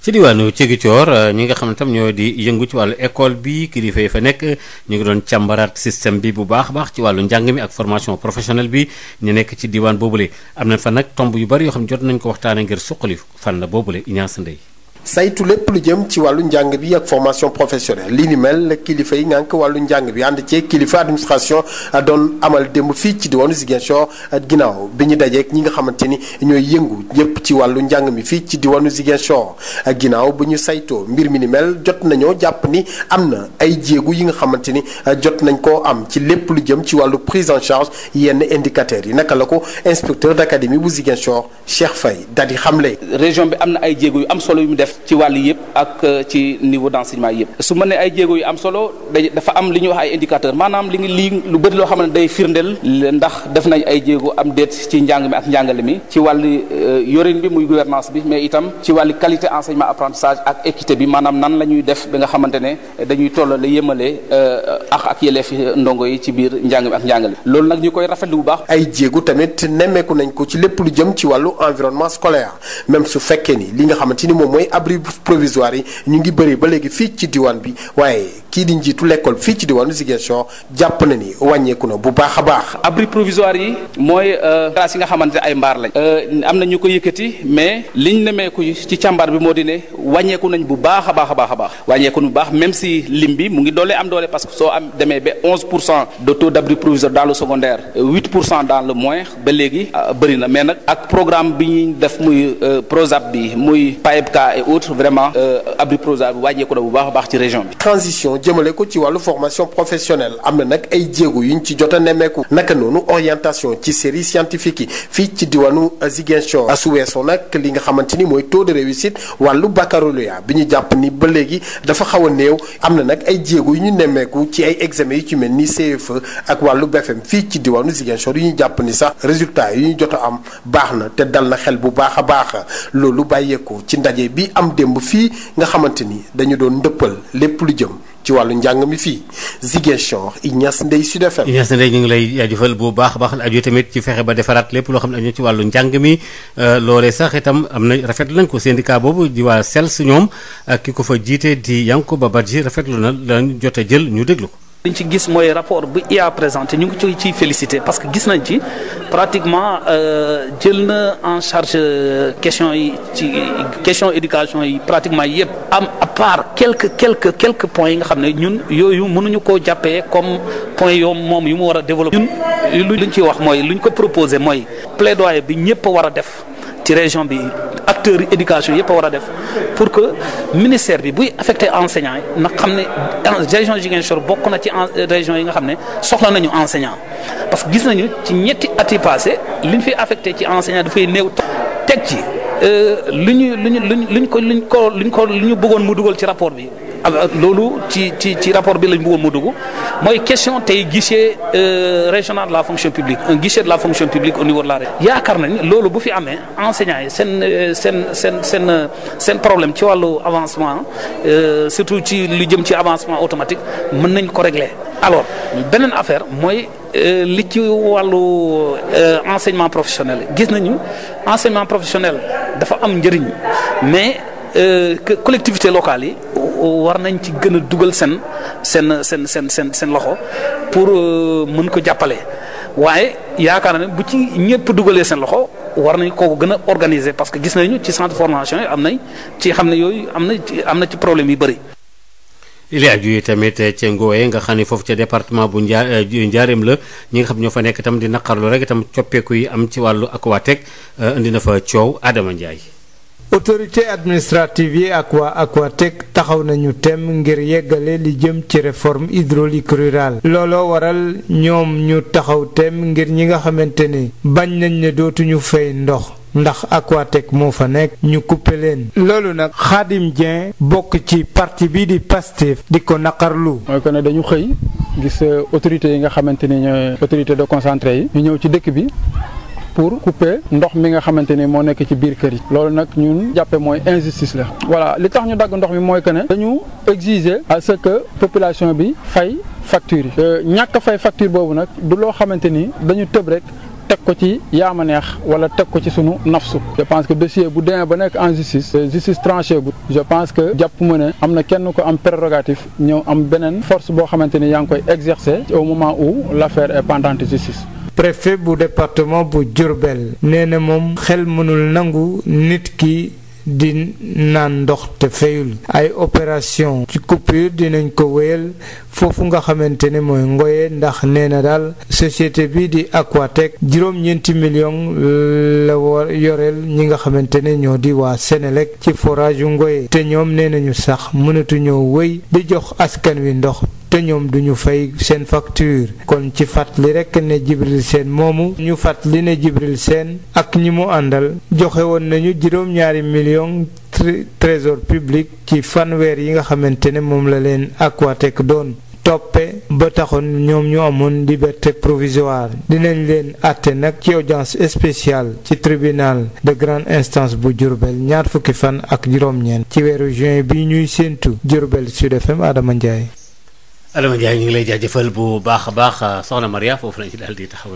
Speaker 14: ci diwaanu Ziguinchor ñi nga xam ne tam ñoo di yëngu ci wàllu école bi kilifa yi fa nekk ñu ngi doon càmbaraat système bi bu baax a baax ci wàllu njàng mi ak formation professionnelle bi ñu nekk ci diwaan boobule am na fa nag tomb yu bari yoo xam ne jot nañ ko waxtaane ngir suqali fan la boobule Ignace Ndeye
Speaker 5: saytu lépp lu jëm ci wàllu njàng bi ak formation professionnelle li ni mel kilifa yi ngànk wàllu njàng bi ànd ci kilifa administration doon amal démb fii ci diwaanu Ziguinchor ginnaaw bi ñu dajeek ñi nga xamante ni ñooy yëngu yépp ci wàllu njàng mi fii ci diwaanu Ziguinchor ginnaaw bu ñu saytoo mbir mi ni mel jot nañoo jàpp ni am na ay jéegu yi nga xamante ni jot nañ koo am ci lépp lu jëm ci wàllu prise en charge yenn indicateurs yi naka la ko inspecteur d'académie bu Ziguinchor Cheikh Faye daal di xamle.
Speaker 6: région bi am na ay jéego yu am solo yu mu def ci wàll yëpp ak ci niveau d'enseignement yëpp su ma nee ay jéego yu am solo dafa am li ñuy wax ay indicateurs maanaam li ngi lii lu bëri loo xam ne day firndeel ndax def nañ ay jéego am déet ci njàng mi ak njàngale mi ci wàllu yorin bi muy gouvernance bi mais itam ci wàllu qualité enseignement apprentissage ak équité bi maanaam nan la ñuy def ba nga xamante ne dañuy tollale yemale ak yelleef ndongo yi ci biir njàng mi ak njàngale loolu nag ñu koy rafetlu bu baax.
Speaker 5: ay jéego tamit nemmeeku nañ ko ci lépp lu jëm ci wàllu environnement scolaire même su fekkee ni li nga xamante ni moom mooy abri provisoire yi ñu ngi bëri ba léegi fii ci diwaan bi waaye kii di njiitu l'école fii ci diwaanu Ziguinchor jàpp na ni wàññeeku na bu baax a baax.
Speaker 6: abri provisoire yi mooy classe yi nga xamante ne ay mbaar lañ. am na ñu ko yëkkati mais liñ nemeeku ci càmbar bi moo di ne wàññeeku nañ bu baax a baax a baax a baax wàññeeku bu baax même si lim bi mu ngi doole am doole parce que soo am demee ba 11% de taux d'abri provisoire dans le secondaire 8% dans le moyen ba léegi bëri na mais nag ak programme bi ñuy def muy PROSAP bi muy PAEPK et autres vraiment abri provisoire bi wàññeeku na bu baax a baax ci région bi.
Speaker 5: transition jëmale ko ci wàllu formation professionnelle am na nag ay jéego yuñ ci jot a nemmeeku naka noonu orientation ci série scientifique yi fii ci diwaanu Ziguinchor su weesoo nag li nga xamante ni mooy taux de réussite wàllu baccalauréat bi ñu jàpp ni ba léegi dafa xaw a néew am na nag ay jéego yu ñu nemmeeku ci ay examen yu ci mel ni CFE ak wàllu BFM fii ci diwaanu Ziguinchor yu ñu jàpp ni sax résultat yu ñu jot a am baax na te dal na xel bu baax a baax loolu bàyyeekoo ci ndaje bi am démb fii nga xamante ni dañu doon ndëppal lépp lu jëm ci wàllu njàng mi fii Ziguinchor Ignace Ndeye Sud FM.
Speaker 14: Ignace Ndeye ñu ngi lay jaajëfal bu baax a baax aju tamit ci fexe ba defaraat lépp loo xam ne aju ci wàllu njàng mi loolee sax itam am na rafetlu nañ ko syndicat boobu di waa SELS ñoom ak ki ko fa jiite di Yankoba Badji rafetlu na lañ jot a jël ñu déglu ko.
Speaker 7: liñ ci gis mooy rapport bu IA présenté ñu ngi ciy félicité parce que gis nañ ci pratiquement jël na en charge question yi ci question éducation yi pratiquement yëpp am à part quelques points yi nga xam ne ñun yooyu mënuñu koo jàppee comme point yoom moom yu mu war a développer. ñun luñ ciy wax mooy luñ ko proposé mooy plaidoyer bi ñëpp war a def ci région bi acteurs yi éducation yëpp a war a def pour que ministère bi buy affecté enseignants yi na xam ne région Ziguinchor bokk na ci région yi nga xam ne soxla nañu enseignant parce que gis nañu ci ñetti at yi passé liñ fi affecté ci enseignant dafay néew teg ci lu ñu bëggoon mu dugal ci rapport bi loolu ci rapport bi lañ bëggoon mu dugg mooy question tey guichet régional de la fonction publique un guichet de la fonction publique au niveau de la région. yaakaar nañ loolu bu fi amee enseignants yi seen problème ci wàllu avancement surtout ci lu jëm ci avancement automatique mën nañ ko régler. alors beneen affaire mooy li ci wàllu enseignement professionnel gis nañu enseignement professionnel dafa am njëriñ mais collectivités locales yi war nañ ci gën a dugal seen loxo pour mën ko jàppale waaye yaakaar na ne bu ci ñëpp dugalee seen loxo war nañ koo gën a organiser parce que gis nañu ci centre formation yi am nañ ci xam ne yooyu am na ci problème yu bëri.
Speaker 14: li aju tamit ca Ngoye nga xam ne foofu ca département bu Njaareem la ñi nga xam ñoo fa nekk itam di naqarlu rek itam coppeeku yi am ci wàllu Aquatech indi na fa coow Adama Ndiaye.
Speaker 8: autorité administrative yi ak waa Aquatech taxaw nañu tem ngir yeggale li jëm ci réforme hydraulique rurale looloo waral ñoom ñu taxaw tem ngir ñi nga xamante ne bañ nañ ne dootuñu fay ndox ndax Aquatech moo fa nekk ñu coupé leen loolu nag Khadim Dieng bokk ci parti bi di Pastef di ko naqarlu.
Speaker 11: mooy que ne dañu xëy gis autorités yi nga xamante ni ñooy autorité de concentré yi ñu ñëw ci dëkk bi pour couper ndox mi nga xamante ni moo nekk ci biir kër yi loolu nag ñun jàppe mooy injustice la voilà li tax ñu dagg ndox mi mooy que ne dañu exiger à ce que population bi fay facture yi ñàkk fay facture boobu nag du loo xamante ni dañu tëb rek teg ko ci yaama neex wala teg ko ci sunu nafsu je pense que dossier bu demee ba nekk en justice justice tranché bu je pense que jàpp ma ne am na kenn ko am prérogative ñëw am beneen force boo xamante ni yaa ngi koy exercer au moment où l'affaire est pendante justice.
Speaker 8: préfet bu département bu Diourbel nee na moom xel mënul nangu nit ki di naan ndox te fayul ay opération ci coupure dinañ ko wéyal foofu nga xamante ne mooy Ngoye ndax nee na daal société bi di Aquatech juróom-ñeenti millions la war yoreel ñi nga xamante ne ñoo di waa Sénélec ci forage yu Ngoye te ñoom nee nañu sax mënatuñoo wéy di jox askan wi ndox te ñoom duñu fay seen facture kon ci fàttali rekk ne Jibril Sène moomu ñu fàttali ne Jibril Sène ak ñi mu àndal joxe woon nañu juróom-ñaari millions trésor public ci fanweer yi nga xamante ne moom la leen Aquatech doon toppe ba taxoon ñoom ñu amoon liberté provisoire dinañ leen àtte nag ci audience spéciale ci tribunal de grande instance bu Diourbel ñaar fukki fan ak juróom-ñeent ci weeru juin bi ñuy séentu Diourbel Sud FM Adama Ndiaye.
Speaker 14: Adama Ndiaye ñu ngi lay jaajëfal bu baax a baax soxna Maria foofu lañ ci daal di taxawal.